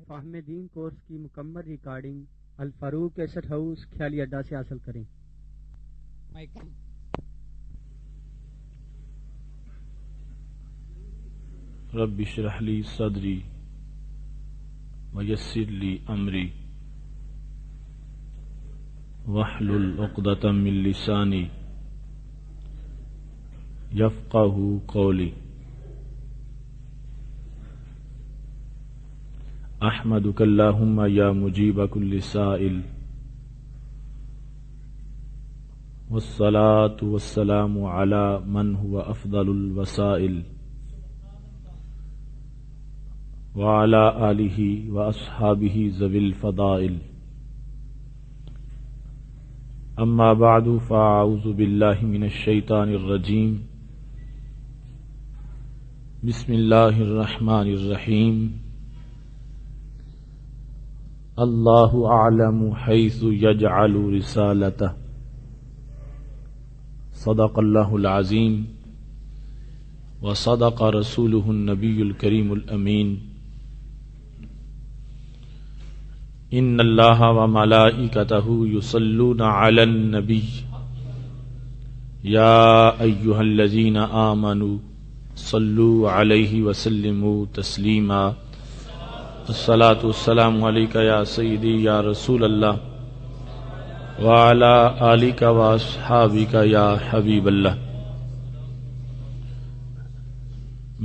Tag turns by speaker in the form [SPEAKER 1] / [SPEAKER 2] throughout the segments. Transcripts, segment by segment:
[SPEAKER 1] فہم then course کی مکمل ریکارڈنگ الفاروق کیسٹ ہاؤس خیالی اڈا سے حاصل کریں۔
[SPEAKER 2] رب اشرح لی صدری ویسر لی امری واحلل عقدۃ من لسانی یفقہوا قولی۔ احمدک اللہم یا مجیب کل سائل والصلاة والسلام علی من هو افضل الوسائل وعلى آلہ واصحابہ ذوی الفضائل۔ اما بعد فاعوذ باللہ من الشیطان الرجیم۔ بسم اللہ الرحمن الرحیم۔ اللہ اعلم حیث یجعل رسالتہ، صدق اللہ العظیم وصدق رسولہ النبی الکریم الامین۔ ان اللہ وملائکتہ یصلون علی النبی یا ایہا الذین آمنوا صلوا علیہ وسلموا تسلیما۔ الصلاۃ والسلام علیک یا سیدی یا رسول اللہ وعلی آلک واصحابک یا حبیب اللہ۔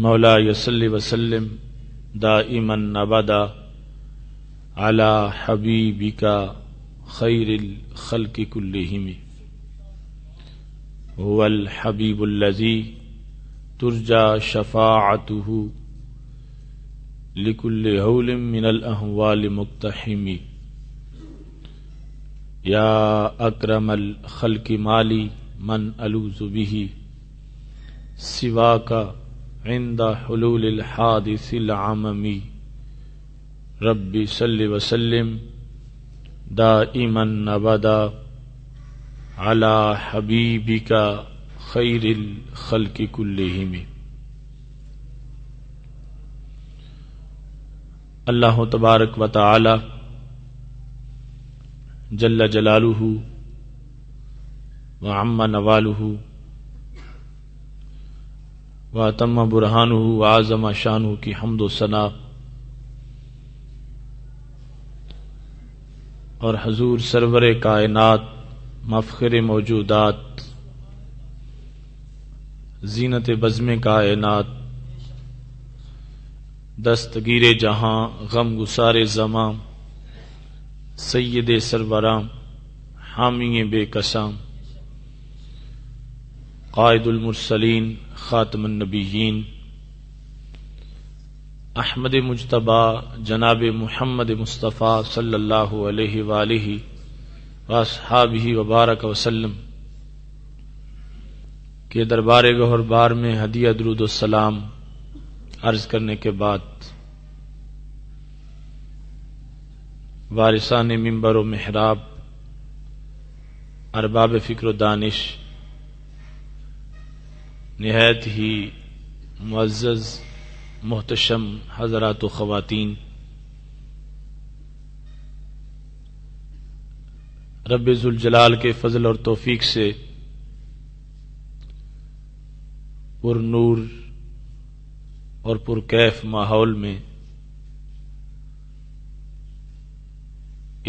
[SPEAKER 2] مولاي صل وسلم دائما ابدا على حبيبك خير الخلق كلهم، هو الحبيب الذي ترجى شفاعته لكل هول من الأهوال مقتحم۔ يا أكرم الخلق مالي من ألوذ به سواك عند حلول الحادث العمم۔ رب صل وسلم دائما ابدا على حبيبك خير الخلق كلهم۔ اللہ تبارک و تعالی جل جلالہ وعم نوالہ واتم برہانہ وعظم شانہ کی حمد و ثنا اور حضور سرور کائنات مفخر موجودات زینت بزم کائنات دستگیر جہاں غم گسار زماں سید سروراں حامی بے کساں قائد المرسلین خاتم النبیین احمد مجتبی جناب محمد مصطفیٰ صلی اللہ علیہ وآلہ واصحابہ وبارک وسلم کے دربار گہر بار میں ہدیہ درود السلام عرض کرنے کے بعد وارثان منبر و محراب، ارباب فکر و دانش، نہایت ہی معزز محتشم حضرات و خواتین، رب ذوالجلال کے فضل اور توفیق سے پر نور اور پرکیف ماحول میں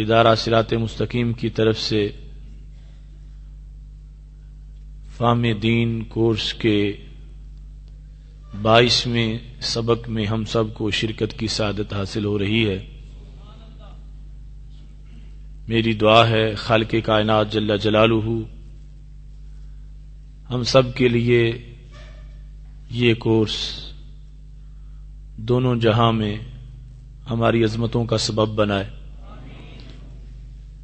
[SPEAKER 2] ادارہ صراط مستقیم کی طرف سے فہم دین کورس کے 22ویں سبق میں ہم سب کو شرکت کی سعادت حاصل ہو رہی ہے۔ میری دعا ہے خالق کائنات جل جلالہ ہم سب کے لیے یہ کورس دونوں جہاں میں ہماری عظمتوں کا سبب بنائے،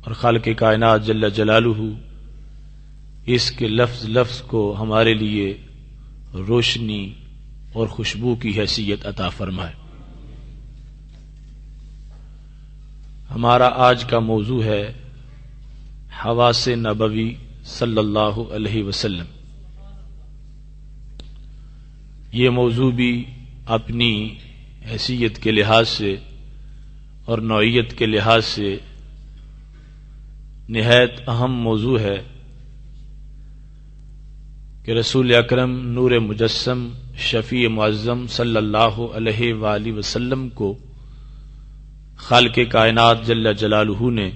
[SPEAKER 2] اور خالق کائنات جل جلالہ اس کے لفظ لفظ کو ہمارے لیے روشنی اور خوشبو کی حیثیت عطا فرمائے۔ ہمارا آج کا موضوع ہے حواس نبوی صلی اللہ علیہ وسلم۔ یہ موضوع بھی اپنی حیثیت کے لحاظ سے اور نوعیت کے لحاظ سے نہایت اہم موضوع ہے کہ رسول اکرم نور مجسم شفیع معظم صلی اللہ علیہ وآلہ وسلم کو خالق کائنات جل جلالہ نے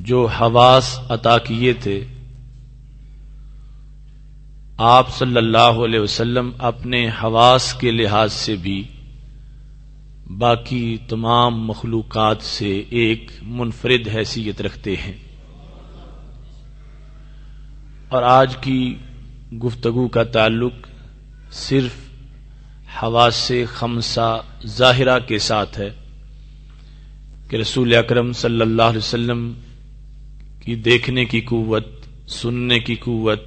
[SPEAKER 2] جو حواس عطا کیے تھے، آپ صلی اللہ علیہ وسلم اپنے حواس کے لحاظ سے بھی باقی تمام مخلوقات سے ایک منفرد حیثیت رکھتے ہیں۔ اور آج کی گفتگو کا تعلق صرف حواس خمسہ ظاہرہ کے ساتھ ہے کہ رسول اکرم صلی اللہ علیہ وسلم کی دیکھنے کی قوت، سننے کی قوت،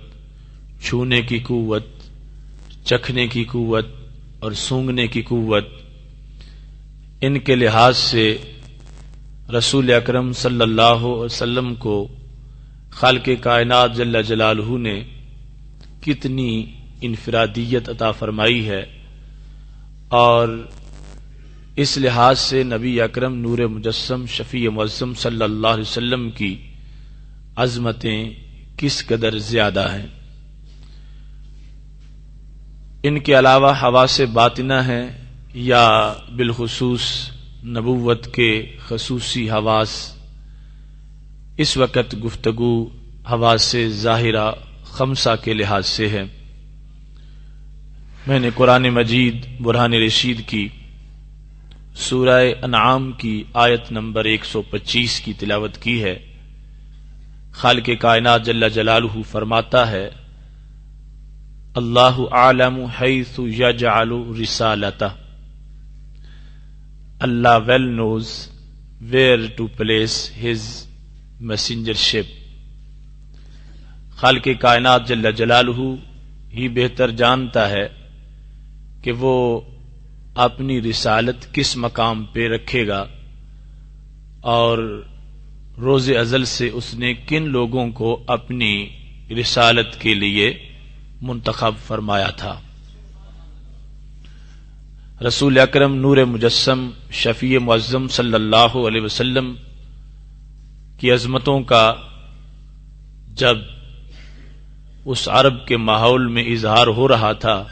[SPEAKER 2] چھونے کی قوت، چکھنے کی قوت اور سونگھنے کی قوت، ان کے لحاظ سے رسول اکرم صلی اللہ علیہ وسلم کو خالق کائنات جل جلالہ نے کتنی انفرادیت عطا فرمائی ہے، اور اس لحاظ سے نبی اکرم نور مجسم شفیع معظم صلی اللہ علیہ وسلم کی عظمتیں کس قدر زیادہ ہیں۔ ان کے علاوہ حواس باطنہ ہیں یا بالخصوص نبوت کے خصوصی حواس، اس وقت گفتگو حواس ظاہرہ خمسہ کے لحاظ سے ہے۔ میں نے قرآن مجید برہان رشید کی سورہ انعام کی آیت نمبر 125 کی تلاوت کی ہے۔ خالق کائنات جل جلالہ فرماتا ہے، اللہ اعلم حیث یجعل رسالتہ، اللہ well knows where to place his messengership۔ خالق کائنات جل جلالہ ہی بہتر جانتا ہے کہ وہ اپنی رسالت کس مقام پہ رکھے گا، اور روز ازل سے اس نے کن لوگوں کو اپنی رسالت کے لیے منتخب فرمایا تھا۔ رسول اکرم نور مجسم شفیع معظم صلی اللہ علیہ وسلم کی عظمتوں کا جب اس عرب کے ماحول میں اظہار ہو رہا تھا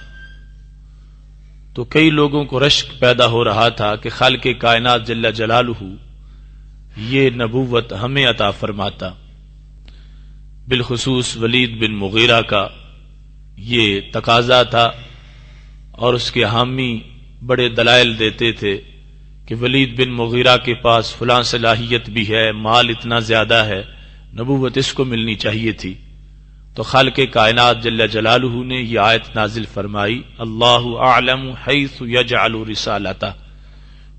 [SPEAKER 2] تو کئی لوگوں کو رشک پیدا ہو رہا تھا کہ خالق کائنات جل جلالہ یہ نبوت ہمیں عطا فرماتا۔ بالخصوص ولید بن مغیرہ کا یہ تقاضا تھا، اور اس کے حامی بڑے دلائل دیتے تھے کہ ولید بن مغیرہ کے پاس فلاں صلاحیت بھی ہے، مال اتنا زیادہ ہے، نبوت اس کو ملنی چاہیے تھی۔ تو خالق کائنات جل جلالہ نے یہ آیت نازل فرمائی، اللہ اعلم حیث یجعل رسالتہ،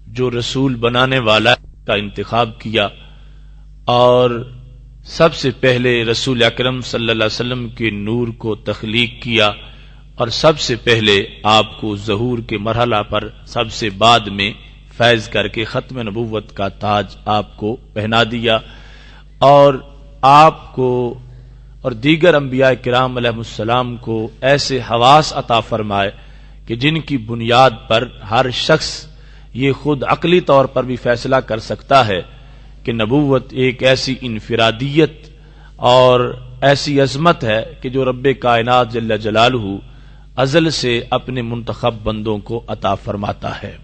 [SPEAKER 2] جو رسول بنانے والا کا انتخاب کیا، اور سب سے پہلے رسول اکرم صلی اللہ علیہ وسلم کے نور کو تخلیق کیا، اور سب سے پہلے آپ کو ظہور کے مرحلہ پر سب سے بعد میں فیض کر کے ختم نبوت کا تاج آپ کو پہنا دیا، اور آپ کو اور دیگر انبیاء کرام علیہ السلام کو ایسے حواس عطا فرمائے کہ جن کی بنیاد پر ہر شخص یہ خود عقلی طور پر بھی فیصلہ کر سکتا ہے کہ نبوت ایک ایسی انفرادیت اور ایسی عظمت ہے کہ جو رب کائنات جل جلالہ ازل سے اپنے منتخب بندوں کو عطا فرماتا ہے۔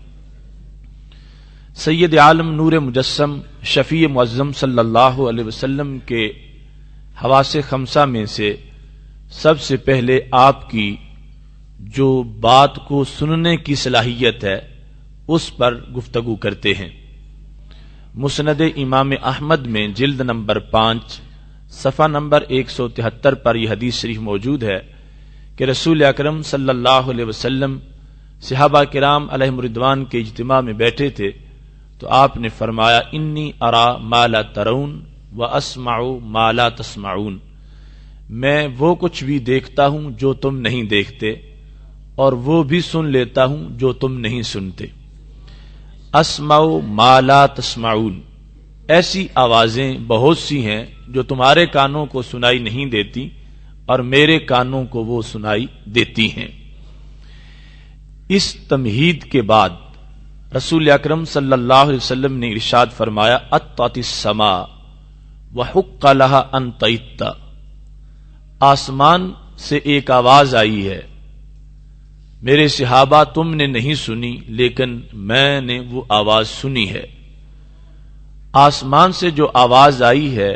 [SPEAKER 2] سید عالم نور مجسم شفیع معظم صلی اللہ علیہ وسلم کے حواس خمسہ میں سے سب سے پہلے آپ کی جو بات کو سننے کی صلاحیت ہے اس پر گفتگو کرتے ہیں۔ مسند امام احمد میں جلد نمبر 5 صفحہ نمبر 173 پر یہ حدیث شریف موجود ہے کہ رسول اکرم صلی اللہ علیہ وسلم صحابہ کرام علیہم رضوان کے اجتماع میں بیٹھے تھے تو آپ نے فرمایا، انی ارا ما لا ترون واسمع ما لا تسمعون، میں وہ کچھ بھی دیکھتا ہوں جو تم نہیں دیکھتے، اور وہ بھی سن لیتا ہوں جو تم نہیں سنتے۔ اسمع ما لا تسمعون، ایسی آوازیں بہت سی ہیں جو تمہارے کانوں کو سنائی نہیں دیتی اور میرے کانوں کو وہ سنائی دیتی ہیں۔ اس تمہید کے بعد رسول اکرم صلی اللہ علیہ وسلم نے ارشاد فرمایا اطت السماء وحق لها ان تئت، آسمان سے ایک آواز آئی ہے، میرے صحابہ تم نے نہیں سنی لیکن میں نے وہ آواز سنی ہے۔ آسمان سے جو آواز آئی ہے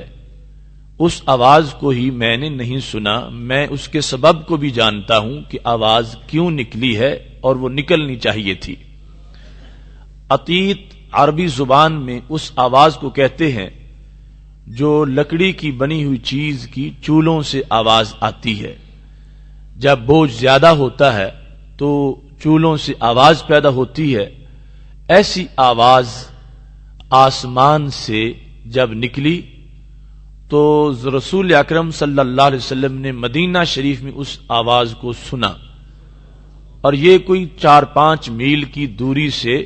[SPEAKER 2] اس آواز کو ہی میں نے نہیں سنا، میں اس کے سبب کو بھی جانتا ہوں کہ آواز کیوں نکلی ہے اور وہ نکلنی چاہیے تھی۔ عتیت عربی زبان میں اس آواز کو کہتے ہیں جو لکڑی کی بنی ہوئی چیز کی چولوں سے آواز آتی ہے۔ جب بوجھ زیادہ ہوتا ہے تو چولوں سے آواز پیدا ہوتی ہے، ایسی آواز آسمان سے جب نکلی تو رسول اکرم صلی اللہ علیہ وسلم نے مدینہ شریف میں اس آواز کو سنا، اور یہ کوئی 4-5 میل کی دوری سے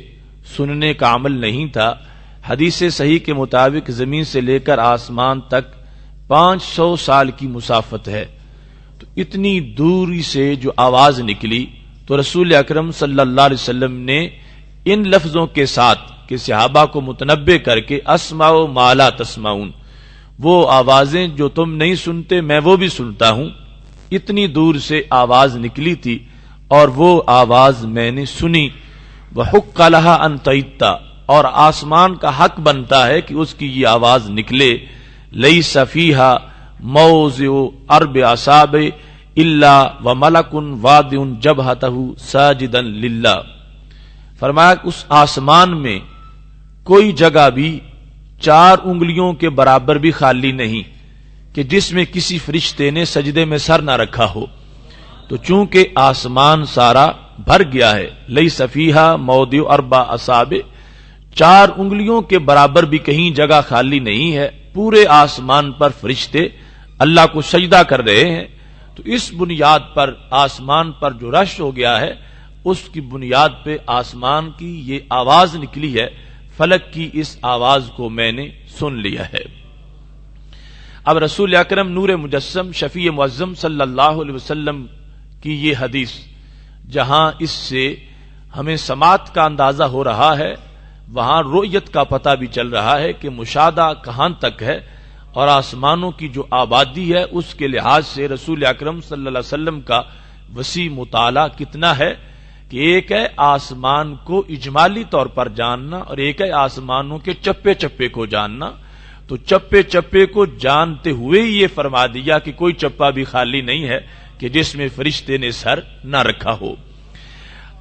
[SPEAKER 2] سننے کا عمل نہیں تھا۔ حدیث صحیح کے مطابق زمین سے لے کر آسمان تک 500 سال کی مسافت ہے، تو اتنی دوری سے جو آواز نکلی تو رسول اکرم صلی اللہ علیہ وسلم نے ان لفظوں کے ساتھ کہ صحابہ کو متنبہ کر کے اسمع ما لا تسمعون، وہ آوازیں جو تم نہیں سنتے میں وہ بھی سنتا ہوں، اتنی دور سے آواز نکلی تھی اور وہ آواز میں نے سنی۔ وحق لها ان تئت، اور آسمان کا حق بنتا ہے کہ اس کی یہ آواز نکلے۔ لیس فیہا موضع اربع اصابع الا وملک واضع جبہتہ ساجدا للہ، فرمایا کہ اس آسمان میں کوئی جگہ بھی 4 انگلیوں کے برابر بھی خالی نہیں کہ جس میں کسی فرشتے نے سجدے میں سر نہ رکھا ہو۔ تو چونکہ آسمان سارا بھر گیا ہے، لیس فیہا موضع اربع اصابع، 4 انگلیوں کے برابر بھی کہیں جگہ خالی نہیں ہے، پورے آسمان پر فرشتے اللہ کو سجدہ کر رہے ہیں۔ تو اس بنیاد پر آسمان پر جو رش ہو گیا ہے، اس کی بنیاد پہ آسمان کی یہ آواز نکلی ہے، فلک کی اس آواز کو میں نے سن لیا ہے۔ اب رسول اکرم نور مجسم شفیع معظم صلی اللہ علیہ وسلم کی یہ حدیث، جہاں اس سے ہمیں سماعت کا اندازہ ہو رہا ہے، وہاں رؤیت کا پتہ بھی چل رہا ہے کہ مشاہدہ کہاں تک ہے، اور آسمانوں کی جو آبادی ہے اس کے لحاظ سے رسول اکرم صلی اللہ علیہ وسلم کا وسیع مطالعہ کتنا ہے کہ ایک ہے آسمان کو اجمالی طور پر جاننا اور ایک ہے آسمانوں کے چپے چپے کو جاننا۔ تو چپے چپے کو جانتے ہوئے ہی یہ فرما دیا کہ کوئی چپا بھی خالی نہیں ہے کہ جس میں فرشتے نے سر نہ رکھا ہو۔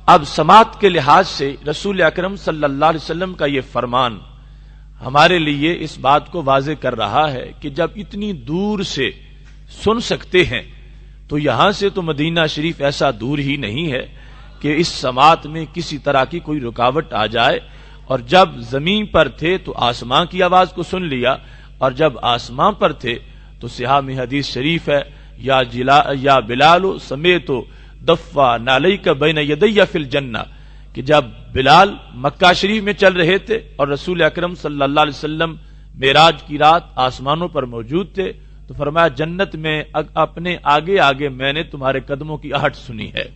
[SPEAKER 2] اب سماعت کے لحاظ سے رسول اکرم صلی اللہ علیہ وسلم کا یہ فرمان ہمارے لیے اس بات کو واضح کر رہا ہے کہ جب اتنی دور سے سن سکتے ہیں تو یہاں سے تو مدینہ شریف ایسا دور ہی نہیں ہے کہ اس سماعت میں کسی طرح کی کوئی رکاوٹ آ جائے، اور جب زمین پر تھے تو آسمان کی آواز کو سن لیا، اور جب آسمان پر تھے تو صحاح میں حدیث شریف ہے یا بلال سمیت دفع نالیک بین یدی فی الجنہ، کہ جب بلال مکہ شریف میں چل رہے تھے اور رسول اکرم صلی اللہ علیہ وسلم معراج کی رات آسمانوں پر موجود تھے تو فرمایا جنت میں اپنے آگے آگے میں نے تمہارے قدموں کی آہٹ سنی ہے۔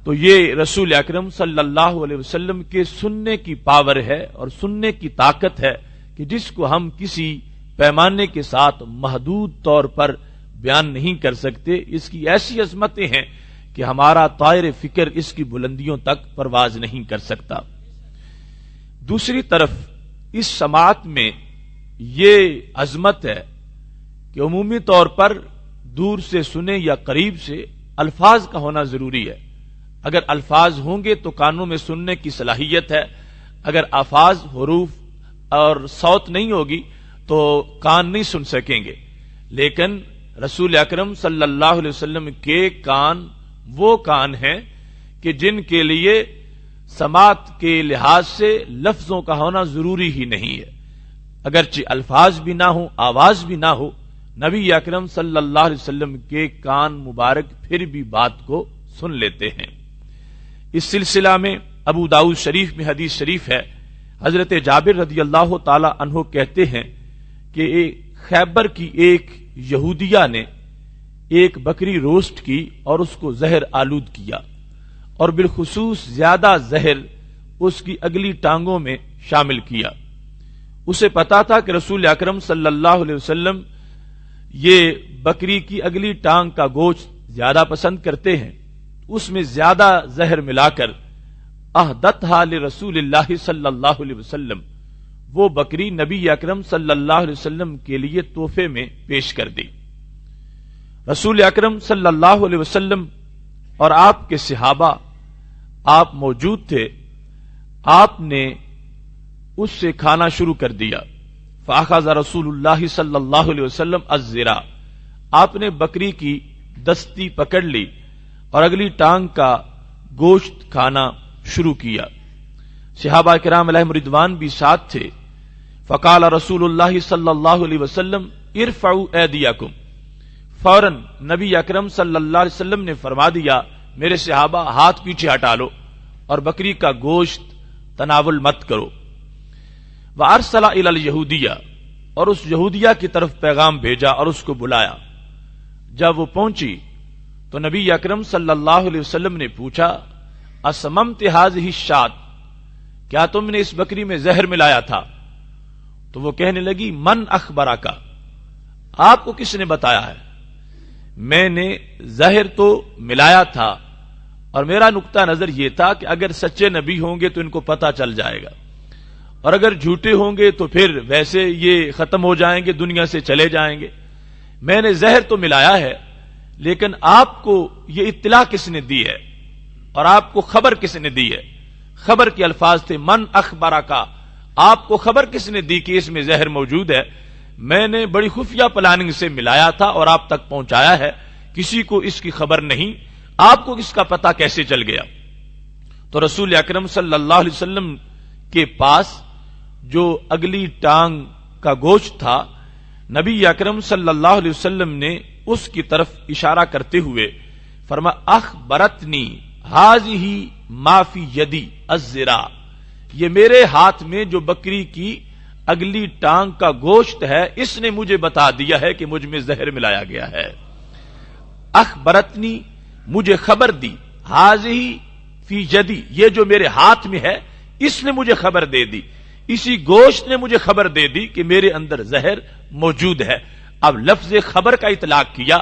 [SPEAKER 2] تو یہ رسول اکرم صلی اللہ علیہ وسلم کے سننے کی پاور ہے اور سننے کی طاقت ہے کہ جس کو ہم کسی پیمانے کے ساتھ محدود طور پر بیان نہیں کر سکتے۔ اس کی ایسی عظمتیں ہیں کہ ہمارا طائر فکر اس کی بلندیوں تک پرواز نہیں کر سکتا۔ دوسری طرف اس سماعت میں یہ عظمت ہے کہ عمومی طور پر دور سے سنے یا قریب سے الفاظ کا ہونا ضروری ہے۔ اگر الفاظ ہوں گے تو کانوں میں سننے کی صلاحیت ہے، اگر الفاظ حروف اور صوت نہیں ہوگی تو کان نہیں سن سکیں گے۔ لیکن رسول اکرم صلی اللہ علیہ وسلم کے کان وہ کان ہیں کہ جن کے لیے سماعت کے لحاظ سے لفظوں کا ہونا ضروری ہی نہیں ہے، اگرچہ الفاظ بھی نہ ہو آواز بھی نہ ہو، نبی اکرم صلی اللہ علیہ وسلم کے کان مبارک پھر بھی بات کو سن لیتے ہیں۔ اس سلسلہ میں ابو داؤد شریف میں حدیث شریف ہے، حضرت جابر رضی اللہ تعالی عنہ کہتے ہیں کہ خیبر کی ایک یہودیہ نے ایک بکری روسٹ کی اور اس کو زہر آلود کیا، اور بالخصوص زیادہ زہر اس کی اگلی ٹانگوں میں شامل کیا۔ اسے پتا تھا کہ رسول اکرم صلی اللہ علیہ وسلم یہ بکری کی اگلی ٹانگ کا گوشت زیادہ پسند کرتے ہیں، اس میں زیادہ زہر ملا کر اہدتھا لرسول اللہ صلی اللہ علیہ وسلم، وہ بکری نبی اکرم صلی اللہ علیہ وسلم کے لیے تحفے میں پیش کر دی۔ رسول اکرم صلی اللہ علیہ وسلم اور آپ کے صحابہ آپ موجود تھے، آپ نے اس سے کھانا شروع کر دیا۔ فاخذ رسول اللہ صلی اللہ علیہ وسلم الذرا، آپ نے بکری کی دستی پکڑ لی اور اگلی ٹانگ کا گوشت کھانا شروع کیا۔ صحابہ کرام علیہم رضوان بھی ساتھ تھے۔ فقال رسول اللہ صلی اللہ علیہ وسلم ارفعوا ایدیکم، فوراً نبی اکرم صلی اللہ علیہ وسلم نے فرما دیا میرے صحابہ ہاتھ پیچھے ہٹا لو اور بکری کا گوشت تناول مت کرو۔ وارسل الی الیہودیہ، اور اس یہودیہ کی طرف پیغام بھیجا اور اس کو بلایا۔ جب وہ پہنچی تو نبی اکرم صلی اللہ علیہ وسلم نے پوچھا اسممت ھذہ الشاۃ، کیا تم نے اس بکری میں زہر ملایا تھا؟ تو وہ کہنے لگی من اخبرک، آپ کو کس نے بتایا ہے؟ میں نے زہر تو ملایا تھا، اور میرا نقطہ نظر یہ تھا کہ اگر سچے نبی ہوں گے تو ان کو پتہ چل جائے گا، اور اگر جھوٹے ہوں گے تو پھر ویسے یہ ختم ہو جائیں گے، دنیا سے چلے جائیں گے۔ میں نے زہر تو ملایا ہے، لیکن آپ کو یہ اطلاع کس نے دی ہے اور آپ کو خبر کس نے دی ہے؟ خبر کے الفاظ تھے من اخبرک، آپ کو خبر کس نے دی کہ اس میں زہر موجود ہے؟ میں نے بڑی خفیہ پلاننگ سے ملایا تھا اور آپ تک پہنچایا ہے، کسی کو اس کی خبر نہیں، آپ کو اس کا پتہ کیسے چل گیا؟ تو رسول اکرم صلی اللہ علیہ وسلم کے پاس جو اگلی ٹانگ کا گوشت تھا، نبی اکرم صلی اللہ علیہ وسلم نے اس کی طرف اشارہ کرتے ہوئے فرمایا اخبرتنی ھذہ ما فی یدی الذرا، یہ میرے ہاتھ میں جو بکری کی اگلی ٹانگ کا گوشت ہے اس نے مجھے بتا دیا ہے کہ مجھ میں زہر ملایا گیا ہے۔ اخبرتنی، مجھے خبر دی، ھذہ فی یدی، یہ جو میرے ہاتھ میں ہے اس نے مجھے خبر دے دی، اسی گوشت نے مجھے خبر دے دی کہ میرے اندر زہر موجود ہے۔ اب لفظ خبر کا اطلاق کیا،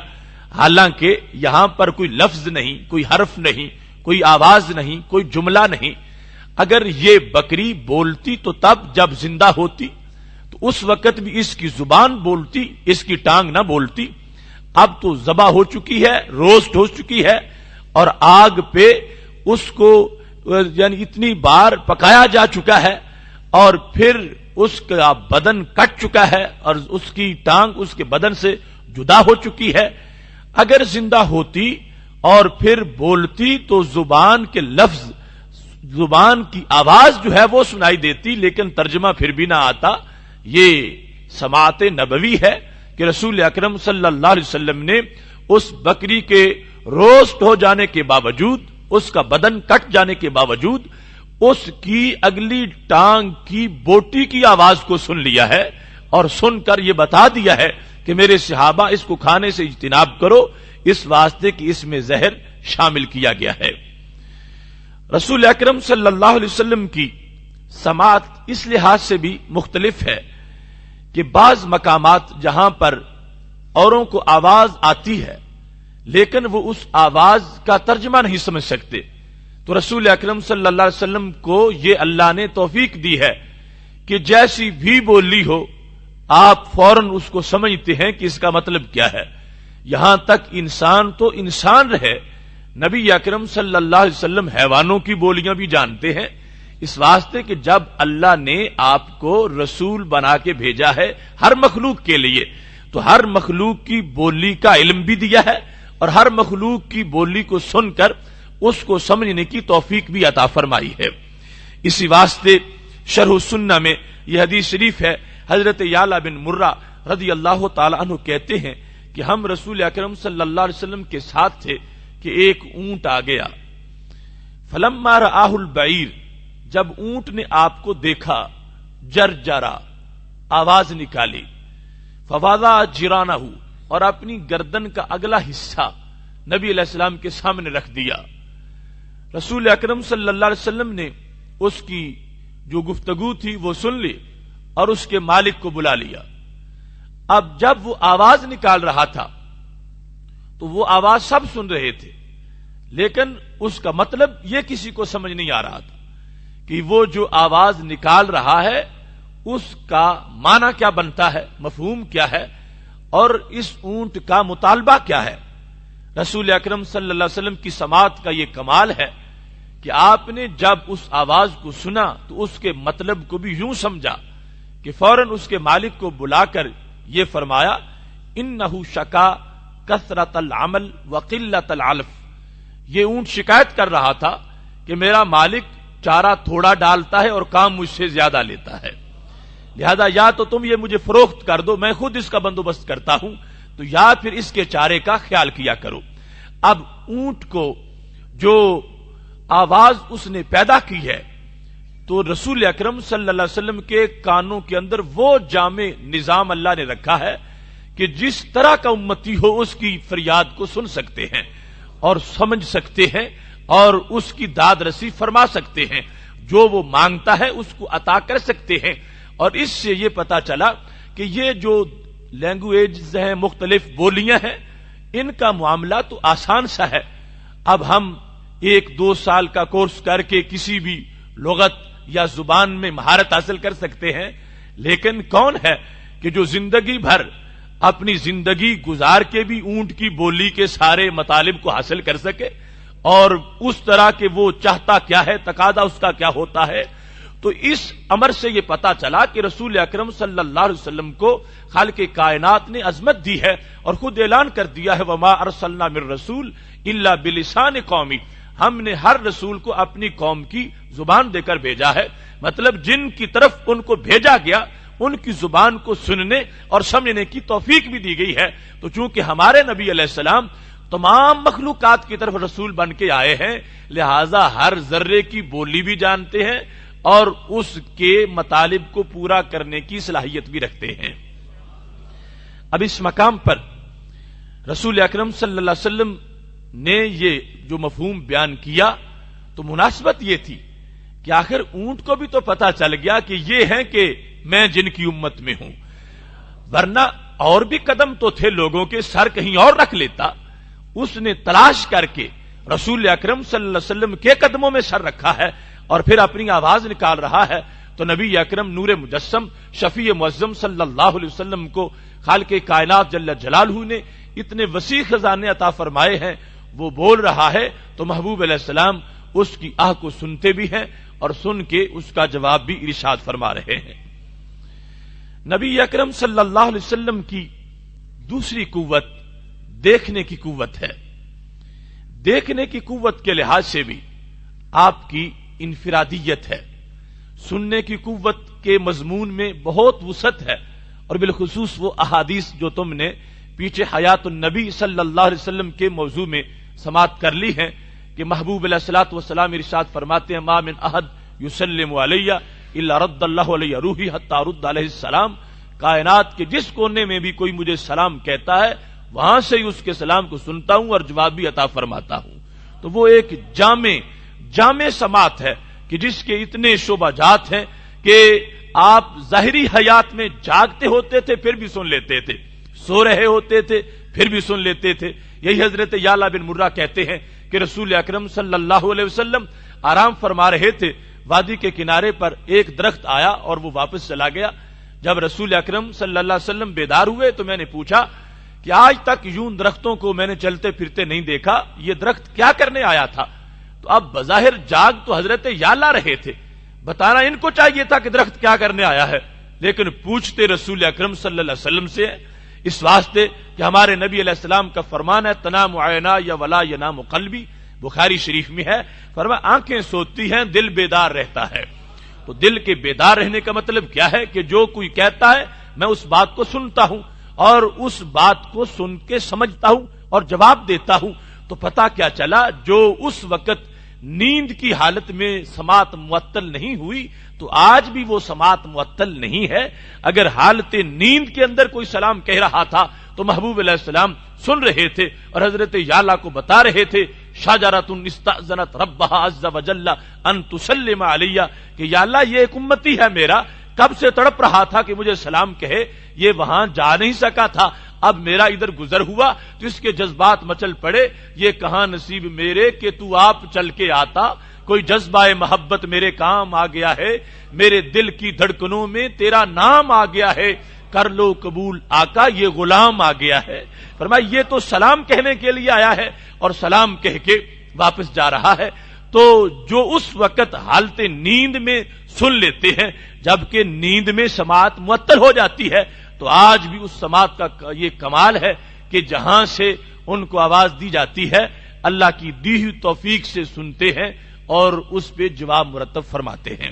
[SPEAKER 2] حالانکہ یہاں پر کوئی لفظ نہیں، کوئی حرف نہیں، کوئی آواز نہیں، کوئی جملہ نہیں۔ اگر یہ بکری بولتی تو تب جب زندہ ہوتی، تو اس وقت بھی اس کی زبان بولتی، اس کی ٹانگ نہ بولتی۔ اب تو ذبح ہو چکی ہے، روسٹ ہو چکی ہے، اور آگ پہ اس کو یعنی اتنی بار پکایا جا چکا ہے، اور پھر اس کا بدن کٹ چکا ہے اور اس کی ٹانگ اس کے بدن سے جدا ہو چکی ہے۔ اگر زندہ ہوتی اور پھر بولتی تو زبان کے لفظ، زبان کی آواز جو ہے وہ سنائی دیتی، لیکن ترجمہ پھر بھی نہ آتا۔ یہ سماعت نبوی ہے کہ رسول اکرم صلی اللہ علیہ وسلم نے اس بکری کے روسٹ ہو جانے کے باوجود، اس کا بدن کٹ جانے کے باوجود، اس کی اگلی ٹانگ کی بوٹی کی آواز کو سن لیا ہے، اور سن کر یہ بتا دیا ہے کہ میرے صحابہ اس کو کھانے سے اجتناب کرو، اس واسطے کہ اس میں زہر شامل کیا گیا ہے۔ رسول اکرم صلی اللہ علیہ وسلم کی سماعت اس لحاظ سے بھی مختلف ہے کہ بعض مقامات جہاں پر اوروں کو آواز آتی ہے لیکن وہ اس آواز کا ترجمہ نہیں سمجھ سکتے، تو رسول اکرم صلی اللہ علیہ وسلم کو یہ اللہ نے توفیق دی ہے کہ جیسی بھی بولی ہو آپ فوراً اس کو سمجھتے ہیں کہ اس کا مطلب کیا ہے۔ یہاں تک انسان تو انسان رہے، نبی اکرم صلی اللہ علیہ وسلم حیوانوں کی بولیاں بھی جانتے ہیں، اس واسطے کہ جب اللہ نے آپ کو رسول بنا کے بھیجا ہے ہر مخلوق کے لیے، تو ہر مخلوق کی بولی کا علم بھی دیا ہے، اور ہر مخلوق کی بولی کو سن کر اس کو سمجھنے کی توفیق بھی عطا فرمائی ہے۔ اسی واسطے شرح السنہ میں یہ حدیث شریف ہے، حضرت یعلا بن مرہ رضی اللہ تعالی عنہ کہتے ہیں کہ ہم رسول اکرم صلی اللہ علیہ وسلم کے ساتھ تھے کہ ایک اونٹ آ گیا، فلما رآہ البعیر، جب اونٹ نے آپ کو دیکھا، جرجرا، آواز نکالی، فوضع جرانہ، اور اپنی گردن کا اگلا حصہ نبی علیہ السلام کے سامنے رکھ دیا۔ رسول اکرم صلی اللہ علیہ وسلم نے اس کی جو گفتگو تھی وہ سن لی اور اس کے مالک کو بلا لیا۔ اب جب وہ آواز نکال رہا تھا تو وہ آواز سب سن رہے تھے، لیکن اس کا مطلب یہ کسی کو سمجھ نہیں آ رہا تھا کہ وہ جو آواز نکال رہا ہے اس کا معنی کیا بنتا ہے، مفہوم کیا ہے، اور اس اونٹ کا مطالبہ کیا ہے۔ رسول اکرم صلی اللہ علیہ وسلم کی سماعت کا یہ کمال ہے کہ آپ نے جب اس آواز کو سنا تو اس کے مطلب کو بھی یوں سمجھا کہ فوراً اس کے مالک کو بلا کر یہ فرمایا، انہ شکا کثرت العمل وقلت العلف۔ یہ اونٹ شکایت کر رہا تھا کہ میرا مالک چارہ تھوڑا ڈالتا ہے اور کام مجھ سے زیادہ لیتا ہے، لہذا یا تو تم یہ مجھے فروخت کر دو، میں خود اس کا بندوبست کرتا ہوں، تو یا پھر اس کے چارے کا خیال کیا کرو۔ اب اونٹ کو جو آواز اس نے پیدا کی ہے تو رسول اکرم صلی اللہ علیہ وسلم کے کانوں کے اندر وہ جامع نظام اللہ نے رکھا ہے کہ جس طرح کا امتی ہو اس کی فریاد کو سن سکتے ہیں اور سمجھ سکتے ہیں اور اس کی داد رسی فرما سکتے ہیں، جو وہ مانگتا ہے اس کو عطا کر سکتے ہیں۔ اور اس سے یہ پتا چلا کہ یہ جو لینگویجز ہیں، مختلف بولیاں ہیں، ان کا معاملہ تو آسان سا ہے۔ اب ہم 1-2 سال کا کورس کر کے کسی بھی لغت یا زبان میں مہارت حاصل کر سکتے ہیں، لیکن کون ہے کہ جو زندگی بھر اپنی زندگی گزار کے بھی اونٹ کی بولی کے سارے مطالب کو حاصل کر سکے اور اس طرح کہ وہ چاہتا کیا ہے، تقاضا اس کا کیا ہوتا ہے۔ تو اس امر سے یہ پتا چلا کہ رسول اکرم صلی اللہ علیہ وسلم کو خالق کائنات نے عظمت دی ہے اور خود اعلان کر دیا ہے، وما ارسلنا من رسول الا بلسان قومی، ہم نے ہر رسول کو اپنی قوم کی زبان دے کر بھیجا ہے، مطلب جن کی طرف ان کو بھیجا گیا ان کی زبان کو سننے اور سمجھنے کی توفیق بھی دی گئی ہے۔ تو چونکہ ہمارے نبی علیہ السلام تمام مخلوقات کی طرف رسول بن کے آئے ہیں، لہذا ہر ذرے کی بولی بھی جانتے ہیں اور اس کے مطالب کو پورا کرنے کی صلاحیت بھی رکھتے ہیں۔ اب اس مقام پر رسول اکرم صلی اللہ علیہ وسلم نے یہ جو مفہوم بیان کیا تو مناسبت یہ تھی کہ آخر اونٹ کو بھی تو پتا چل گیا کہ یہ ہے کہ میں جن کی امت میں ہوں، ورنہ اور بھی قدم تو تھے لوگوں کے، سر کہیں اور رکھ لیتا۔ اس نے تلاش کر کے رسول اکرم صلی اللہ علیہ وسلم کے قدموں میں سر رکھا ہے اور پھر اپنی آواز نکال رہا ہے۔ تو نبی اکرم نور مجسم شفیع معظم صلی اللہ علیہ وسلم کو خالق کائنات جل جلالہ نے اتنے وسیع خزانے عطا فرمائے ہیں، وہ بول رہا ہے تو محبوب علیہ السلام اس کی آہ کو سنتے بھی ہیں اور سن کے اس کا جواب بھی ارشاد فرما رہے ہیں۔ نبی اکرم صلی اللہ علیہ وسلم کی دوسری قوت دیکھنے کی قوت ہے۔ دیکھنے کی قوت کے لحاظ سے بھی آپ کی انفرادیت ہے، سننے کی قوت کے مضمون میں بہت وسعت ہے، اور بالخصوص وہ احادیث جو تم نے پیچھے حیات النبی صلی اللہ علیہ وسلم کے موضوع میں سماعت کر لی ہیں کہ محبوب علیہ الصلوۃ والسلام ارشاد فرماتے ہیں، ما من احد یسلم علیہ الا رد اللہ علیہ روحی حتی رد علیہ السلام، کائنات کے جس کونے میں بھی کوئی مجھے سلام کہتا ہے وہاں سے ہی اس کے سلام کو سنتا ہوں اور جواب بھی عطا فرماتا ہوں۔ تو وہ ایک جامع سماعت ہے کہ جس کے اتنے شعبہ جات ہیں کہ آپ ظاہری حیات میں جاگتے ہوتے تھے پھر بھی سن لیتے تھے، سو رہے ہوتے تھے پھر بھی سن لیتے تھے۔ یہی حضرت یعلا بن مرہ کہتے ہیں کہ رسول اکرم صلی اللہ علیہ وسلم آرام فرما رہے تھے، وادی کے کنارے پر ایک درخت آیا اور وہ واپس چلا گیا۔ جب رسول اکرم صلی اللہ علیہ وسلم بیدار ہوئے تو میں نے پوچھا کہ آج تک یوں درختوں کو میں نے چلتے پھرتے نہیں دیکھا، یہ درخت کیا کرنے آیا تھا؟ تو اب بظاہر جاگ تو حضرت یعلا رہے تھے، بتانا ان کو چاہیے تھا کہ درخت کیا کرنے آیا ہے، لیکن پوچھتے رسول اکرم صلی اللہ علیہ وسلم سے، اس واسطے کہ ہمارے نبی علیہ السلام کا فرمان ہے، تنام عینا یا ولا ینام قلبی، بخاری شریف میں ہے، فرمایا آنکھیں سوتی ہیں دل بیدار رہتا ہے۔ تو دل کے بیدار رہنے کا مطلب کیا ہے کہ جو کوئی کہتا ہے میں اس بات کو سنتا ہوں اور اس بات کو سن کے سمجھتا ہوں اور جواب دیتا ہوں۔ تو پتہ کیا چلا، جو اس وقت نیند کی حالت میں سماعت معطل نہیں ہوئی تو آج بھی وہ سماعت معطل نہیں ہے۔ اگر حالت نیند کے اندر کوئی سلام کہہ رہا تھا تو محبوب علیہ السلام سن رہے تھے اور حضرت یعلا کو بتا رہے تھے، شجرۃ استأذنت ربها عز وجل ان تسلم علی، کہ یا اللہ یہ ایک امتی ہے میرا، کب سے تڑپ رہا تھا کہ مجھے سلام کہے، یہ وہاں جا نہیں سکا تھا، اب میرا ادھر گزر ہوا تو اس کے جذبات مچل پڑے، یہ کہاں نصیب میرے کہ تو آپ چل کے آتا، کوئی جذبہ محبت میرے کام آ گیا ہے، میرے دل کی دھڑکنوں میں تیرا نام آ گیا ہے، کر لو قبول آقا یہ غلام آ گیا ہے۔ فرمایا یہ تو سلام کہنے کے لیے آیا ہے اور سلام کہہ کے واپس جا رہا ہے۔ تو جو اس وقت حالت نیند میں سن لیتے ہیں، جبکہ نیند میں سماعت معطل ہو جاتی ہے، تو آج بھی اس سماعت کا یہ کمال ہے کہ جہاں سے ان کو آواز دی جاتی ہے اللہ کی دی ہوئی توفیق سے سنتے ہیں اور اس پہ جواب مرتب فرماتے ہیں۔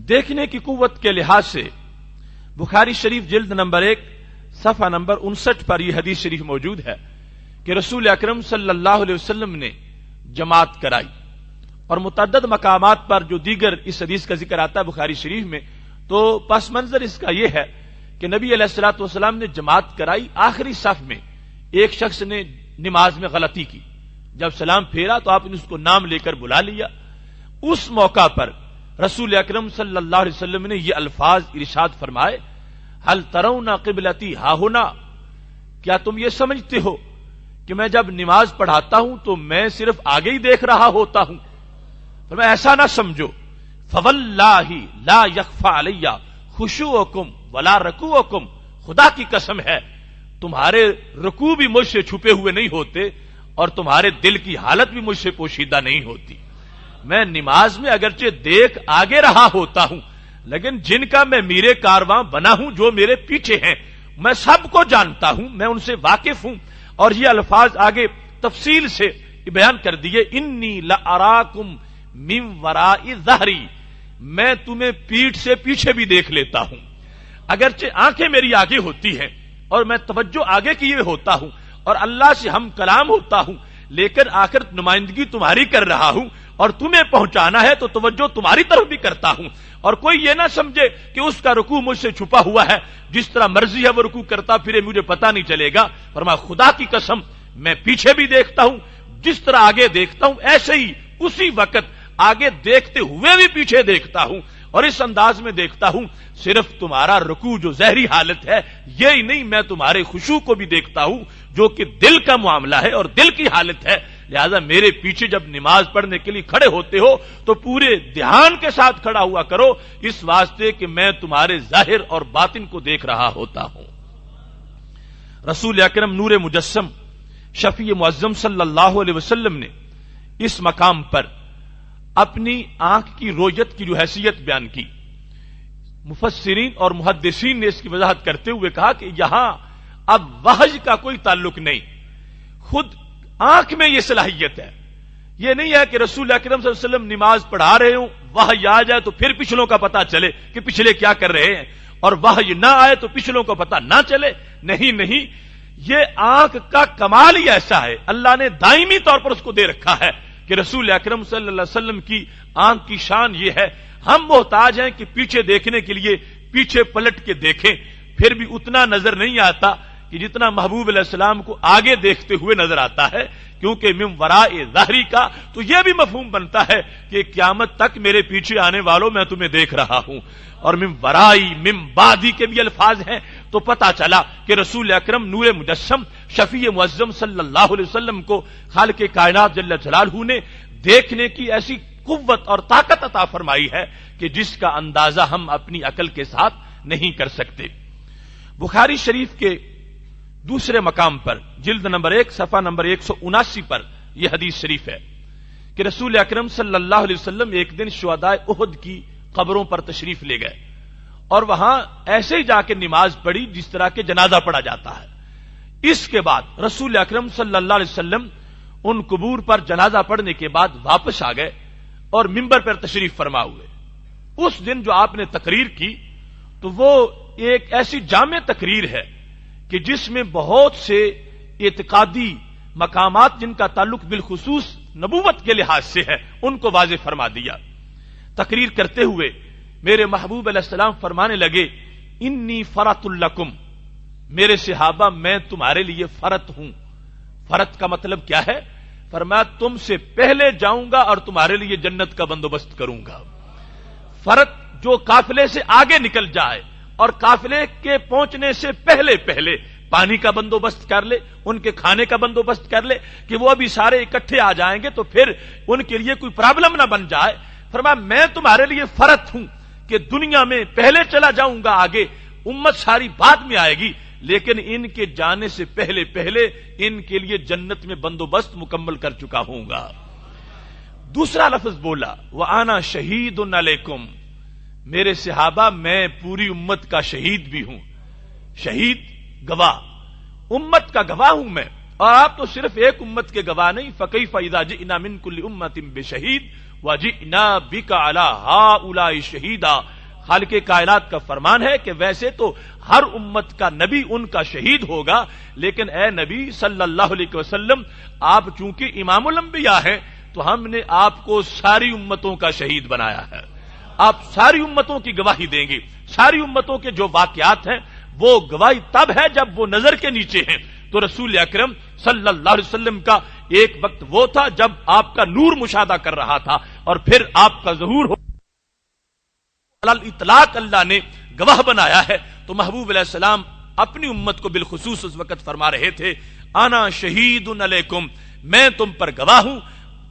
[SPEAKER 2] دیکھنے کی قوت کے لحاظ سے بخاری شریف جلد نمبر 1 صفحہ نمبر 59 پر یہ حدیث شریف موجود ہے کہ رسول اکرم صلی اللہ علیہ وسلم نے جماعت کرائی، اور متعدد مقامات پر جو دیگر اس حدیث کا ذکر آتا ہے بخاری شریف میں، تو پس منظر اس کا یہ ہے کہ نبی علیہ الصلوۃ والسلام نے جماعت کرائی، آخری صف میں ایک شخص نے نماز میں غلطی کی، جب سلام پھیرا تو آپ نے اس کو نام لے کر بلا لیا۔ اس موقع پر رسول اکرم صلی اللہ علیہ وسلم نے یہ الفاظ ارشاد فرمائے، ہل ترون قبلتی ہاہنا، کیا تم یہ سمجھتے ہو کہ میں جب نماز پڑھاتا ہوں تو میں صرف آگے ہی دیکھ رہا ہوتا ہوں؟ فرمایا ایسا نہ سمجھو، فواللہ لا یخفی علی خشوعکم ولا رکوعکم، خدا کی قسم ہے تمہارے رکوع بھی مجھ سے چھپے ہوئے نہیں ہوتے اور تمہارے دل کی حالت بھی مجھ سے پوشیدہ نہیں ہوتی۔ میں نماز میں اگرچہ دیکھ آگے رہا ہوتا ہوں، لیکن جن کا میں میرے کارواں بنا ہوں، جو میرے پیچھے ہیں، میں سب کو جانتا ہوں، میں ان سے واقف ہوں۔ اور یہ الفاظ آگے تفصیل سے بیان کر دیے، انی لاراکم من وراء ظہری، میں تمہیں پیٹھ سے پیچھے بھی دیکھ لیتا ہوں، اگرچہ آنکھیں میری آگے ہوتی ہیں اور میں توجہ آگے کیے ہوتا ہوں اور اللہ سے ہم کلام ہوتا ہوں، لیکن آخر نمائندگی تمہاری کر رہا ہوں اور تمہیں پہنچانا ہے تو توجہ تمہاری طرف بھی کرتا ہوں۔ اور کوئی یہ نہ سمجھے کہ اس کا رکوع مجھ سے چھپا ہوا ہے، جس طرح مرضی ہے وہ رکوع کرتا پھرے مجھے پتہ نہیں چلے گا۔ فرمایا خدا کی قسم میں پیچھے بھی دیکھتا ہوں، جس طرح آگے دیکھتا ہوں ایسے ہی اسی وقت آگے دیکھتے ہوئے بھی پیچھے دیکھتا ہوں، اور اس انداز میں دیکھتا ہوں صرف تمہارا رکوع جو ظاہری حالت ہے یہی نہیں، میں تمہارے خشوع کو بھی دیکھتا ہوں جو کہ دل کا معاملہ ہے اور دل کی حالت ہے۔ لہذا میرے پیچھے جب نماز پڑھنے کے لیے کھڑے ہوتے ہو تو پورے دھیان کے ساتھ کھڑا ہوا کرو، اس واسطے کہ میں تمہارے ظاہر اور باطن کو دیکھ رہا ہوتا ہوں۔ رسول اکرم نور مجسم شفیع معظم صلی اللہ علیہ وسلم نے اس مقام پر اپنی آنکھ کی رویت کی جو حیثیت بیان کی، مفسرین اور محدثین نے اس کی وضاحت کرتے ہوئے کہا کہ یہاں اب وحی کا کوئی تعلق نہیں، خود آنکھ میں یہ صلاحیت ہے۔ یہ نہیں ہے کہ رسول اکرم صلی اللہ علیہ وسلم نماز پڑھا رہے ہوں، وحی آ جائے تو پھر پچھلوں کا پتہ چلے کہ پچھلے کیا کر رہے ہیں، اور وحی نہ آئے تو پچھلوں کا پتہ نہ چلے۔ نہیں، یہ آنکھ کا کمال ہی ایسا ہے، اللہ نے دائمی طور پر اس کو دے رکھا ہے کہ رسول اکرم صلی اللہ علیہ وسلم کی آنکھ کی شان یہ ہے۔ ہم محتاج ہیں کہ پیچھے دیکھنے کے لیے پیچھے پلٹ کے دیکھیں، پھر بھی اتنا نظر نہیں آتا کہ جتنا محبوب علیہ السلام کو آگے دیکھتے ہوئے نظر آتا ہے، کیونکہ من وراء ظہری کا تو یہ بھی مفہوم بنتا ہے کہ قیامت تک میرے پیچھے آنے والوں میں تمہیں دیکھ رہا ہوں، اور من ورائی من بعدی کے بھی الفاظ ہیں، تو پتا چلا کہ رسول اکرم نور مجسم شفیع معظم صلی اللہ علیہ وسلم کو خالق کائنات جل جلالہ نے دیکھنے کی ایسی قوت اور طاقت عطا فرمائی ہے کہ جس کا اندازہ ہم اپنی عقل کے ساتھ نہیں کر سکتے۔ بخاری شریف کے دوسرے مقام پر جلد نمبر 1 صفحہ نمبر 179 پر یہ حدیث شریف ہے کہ رسول اکرم صلی اللہ علیہ وسلم ایک دن شہداء احد کی قبروں پر تشریف لے گئے اور وہاں ایسے ہی جا کے نماز پڑھی جس طرح کے جنازہ پڑھا جاتا ہے۔ اس کے بعد رسول اکرم صلی اللہ علیہ وسلم ان قبور پر جنازہ پڑھنے کے بعد واپس آ گئے اور منبر پر تشریف فرما ہوئے۔ اس دن جو آپ نے تقریر کی تو وہ ایک ایسی جامع تقریر ہے کہ جس میں بہت سے اعتقادی مقامات جن کا تعلق بالخصوص نبوت کے لحاظ سے ہے ان کو واضح فرما دیا۔ تقریر کرتے ہوئے میرے محبوب علیہ السلام فرمانے لگے، انی فرط لکم، میرے صحابہ میں تمہارے لیے فرط ہوں۔ فرط کا مطلب کیا ہے؟ فرمایا تم سے پہلے جاؤں گا اور تمہارے لیے جنت کا بندوبست کروں گا. فرد جو قافلے سے آگے نکل جائے اور قافلے کے پہنچنے سے پہلے پہلے پانی کا بندوبست کر لے، ان کے کھانے کا بندوبست کر لے کہ وہ ابھی سارے اکٹھے آ جائیں گے تو پھر ان کے لیے کوئی پرابلم نہ بن جائے. فرمایا میں تمہارے لیے فرد ہوں کہ دنیا میں پہلے چلا جاؤں گا آگے، امت ساری بعد میں آئے گی، لیکن ان کے جانے سے پہلے پہلے ان کے لیے جنت میں بندوبست مکمل کر چکا ہوں گا. دوسرا لفظ بولا وَأَنَا شَهِيدٌ عَلَيْكُمْ، میرے صحابہ میں پوری امت کا شہید بھی ہوں. شہید گواہ، امت کا گواہ ہوں میں، اور آپ تو صرف ایک امت کے گواہ نہیں. فَكَيْفَ إِذَا جِئْنَا مِنْ كُلِّ أُمَّةٍ بِشَهِيدٍ وَجِئْنَا بِكَ عَلَى هَؤُلَاءِ شَهِيدًا. خالق کائنات کا فرمان ہے کہ ویسے تو ہر امت کا نبی ان کا شہید ہوگا، لیکن اے نبی صلی اللہ علیہ وسلم آپ چونکہ امام الانبیاء ہیں تو ہم نے آپ کو ساری امتوں کا شہید بنایا ہے. آپ ساری امتوں کی گواہی دیں گے. ساری امتوں کے جو واقعات ہیں وہ گواہی تب ہے جب وہ نظر کے نیچے ہیں. تو رسول اکرم صلی اللہ علیہ وسلم کا ایک وقت وہ تھا جب آپ کا نور مشاہدہ کر رہا تھا اور پھر آپ کا ظہور ہو اطلاق اللہ نے گواہ بنایا ہے. تو محبوب علیہ السلام اپنی امت کو بالخصوص اس وقت فرما رہے تھے انا شہید علیکم، میں تم پر گواہ ہوں.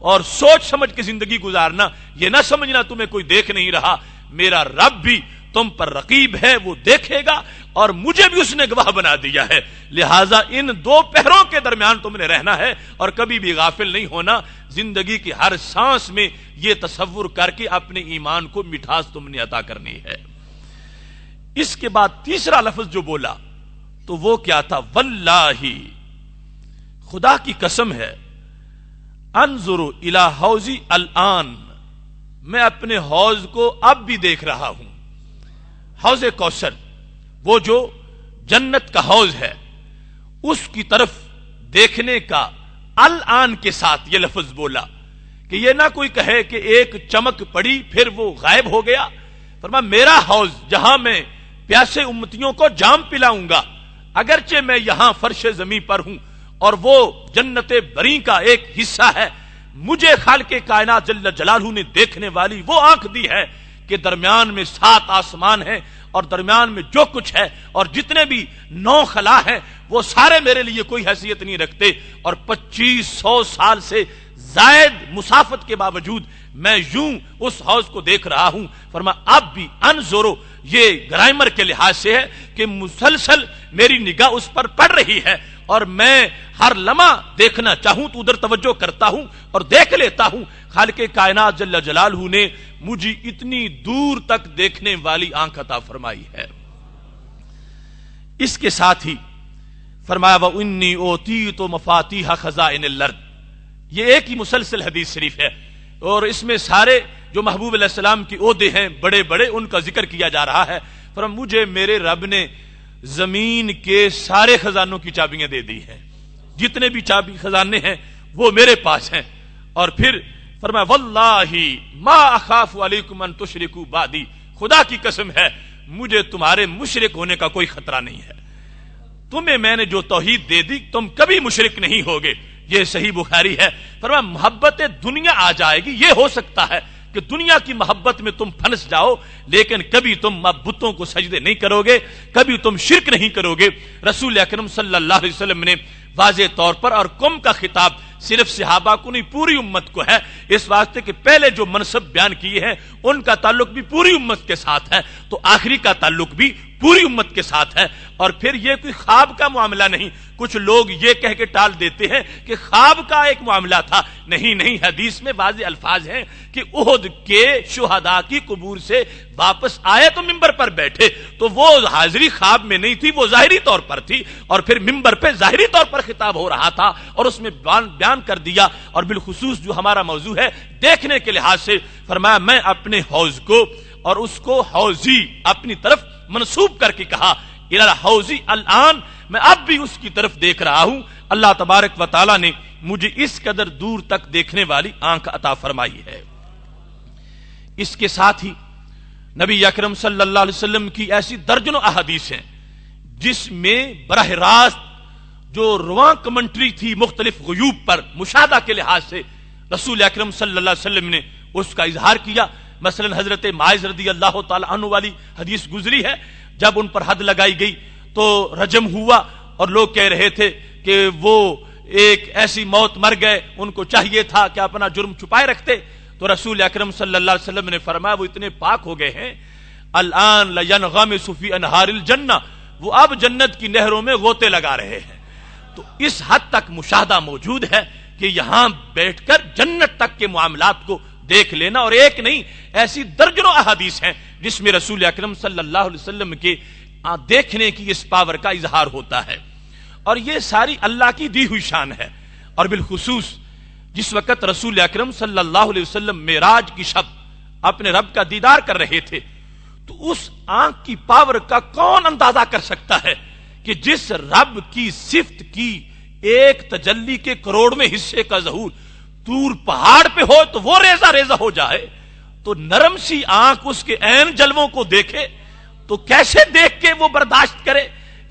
[SPEAKER 2] اور سوچ سمجھ کے زندگی گزارنا، یہ نہ سمجھنا تمہیں کوئی دیکھ نہیں رہا، میرا رب بھی تم پر رقیب ہے، وہ دیکھے گا اور مجھے بھی اس نے گواہ بنا دیا ہے. لہٰذا ان دو پہروں کے درمیان تم نے رہنا ہے اور کبھی بھی غافل نہیں ہونا. زندگی کی ہر سانس میں یہ تصور کر کے اپنے ایمان کو مٹھاس تم نے عطا کرنی ہے. اس کے بعد تیسرا لفظ جو بولا تو وہ کیا تھا؟ واللہ، خدا کی قسم ہے، انظر الی حوضی الان، میں اپنے حوض کو اب بھی دیکھ رہا ہوں. حوض کوثر، وہ جو جنت کا حوض ہے، اس کی طرف دیکھنے کا الان کے ساتھ یہ لفظ بولا کہ یہ نہ کوئی کہے کہ ایک چمک پڑی پھر وہ غائب ہو گیا. فرمایا میرا حوض جہاں میں پیاسے امتیوں کو جام پلاؤں گا، اگرچہ میں یہاں فرش زمین پر ہوں اور وہ جنت بری کا ایک حصہ ہے، مجھے خالق کائنات جل جلالہ نے دیکھنے والی وہ آنکھ دی ہے کہ درمیان میں 7 آسمان ہیں اور درمیان میں جو کچھ ہے اور جتنے بھی 9 خلا ہیں وہ سارے میرے لیے کوئی حیثیت نہیں رکھتے. اور 2500 سال سے زائد مسافت کے باوجود میں یوں اس حوض کو دیکھ رہا ہوں. فرمایا اب بھی انظرو، یہ گرامر کے لحاظ سے ہے کہ مسلسل میری نگاہ اس پر پڑ رہی ہے اور میں ہر لمحہ دیکھنا چاہوں تو ادھر توجہ کرتا ہوں اور دیکھ لیتا ہوں. خالق کائنات جل جلالہ نے مجھے اتنی دور تک دیکھنے والی آنکھ عطا فرمائی ہے. اس کے ساتھ ہی فرمایا وَإِنِّي أُوتِيتُ مَفَاتِيحَ خَزَائِنِ الْأَرْضِ، یہ ایک ہی مسلسل حدیث شریف ہے اور اس میں سارے جو محبوب علیہ السلام کی عہدے ہیں بڑے بڑے ان کا ذکر کیا جا رہا ہے. فرمایا مجھے میرے رب نے زمین کے سارے خزانوں کی چابیاں دے دی ہیں، جتنے بھی چابی خزانے ہیں وہ میرے پاس ہیں. اور پھر فرمایا واللہ ما اخاف علیکم ان تشرکوا بعدی، خدا کی قسم ہے مجھے تمہارے مشرک ہونے کا کوئی خطرہ نہیں ہے. تمہیں میں نے جو توحید دے دی تم کبھی مشرک نہیں ہوگے. یہ صحیح بخاری ہے. فرمایا محبت دنیا آ جائے گی، یہ ہو سکتا ہے کہ دنیا کی محبت میں تم پھنس جاؤ لیکن کبھی تم بتوں کو سجدے نہیں کرو گے، کبھی تم شرک نہیں کرو گے. رسول اکرم صلی اللہ علیہ وسلم نے واضح طور پر، اور قوم کا خطاب صرف صحابہ کو نہیں پوری امت کو ہے، اس واسطے کہ پہلے جو منصب بیان کیے ہیں ان کا تعلق بھی پوری امت کے ساتھ ہے تو آخری کا تعلق بھی پوری امت کے ساتھ ہے. اور پھر یہ کوئی خواب کا معاملہ نہیں. کچھ لوگ یہ کہہ کے ٹال دیتے ہیں کہ خواب کا ایک معاملہ تھا. نہیں نہیں، حدیث میں واضح الفاظ ہیں کہ احد کے شہداء کی قبور سے واپس آئے تو ممبر پر بیٹھے تو وہ حاضری خواب میں نہیں تھی، وہ ظاہری طور پر تھی اور پھر ممبر پہ ظاہری طور پر خطاب ہو رہا تھا اور اس میں بیان کر دیا. اور بالخصوص جو ہمارا موضوع ہے دیکھنے کے لحاظ سے، فرمایا میں اپنے حوض کو اور اس کو حوضی اپنی طرف منسوب کر کے کہا الی حوضی الان، میں اب بھی اس کی طرف دیکھ رہا ہوں. اللہ تبارک و تعالی نے مجھے اس قدر دور تک دیکھنے والی آنکھ عطا فرمائی ہے. اس کے ساتھ ہی نبی اکرم صلی اللہ علیہ وسلم کی ایسی درجنوں احادیث ہیں جس میں براہ راست جو رواں کمنٹری تھی مختلف غیوب پر مشاہدہ کے لحاظ سے رسول اکرم صلی اللہ علیہ وسلم نے اس کا اظہار کیا. مثلا حضرت معاذ رضی اللہ تعالی عنہ والی حدیث گزری ہے، جب ان پر حد لگائی گئی تو رجم ہوا اور لوگ کہہ رہے تھے کہ وہ ایک ایسی موت مر گئے، ان کو چاہیے تھا کہ اپنا جرم چھپائے رکھتے. تو رسول اکرم صلی اللہ علیہ وسلم نے فرمایا وہ اتنے پاک ہو گئے ہیں، الان لینغمس فی انہار الجنہ، وہ اب جنت کی نہروں میں غوطے لگا رہے ہیں. تو اس حد تک مشاہدہ موجود ہے کہ یہاں بیٹھ کر جنت تک کے معاملات کو دیکھ لینا، اور ایک نہیں ایسی درجنوں احادیث ہیں جس میں رسول اکرم صلی اللہ علیہ وسلم کے دیکھنے کی اس پاور کا اظہار ہوتا ہے. اور یہ ساری اللہ کی دی ہوئی شان ہے. اور بالخصوص جس وقت رسول اکرم صلی اللہ علیہ وسلم معراج کی شب اپنے رب کا دیدار کر رہے تھے، تو اس آنکھ کی پاور کا کون اندازہ کر سکتا ہے کہ جس رب کی صفت کی ایک تجلی کے کروڑویں حصے کا ظہور طور پہاڑ پہ ہو تو وہ ریزہ ریزہ ہو جائے، تو نرم سی آنکھ اس کے عین جلووں کو دیکھے تو کیسے دیکھ کے وہ برداشت کرے.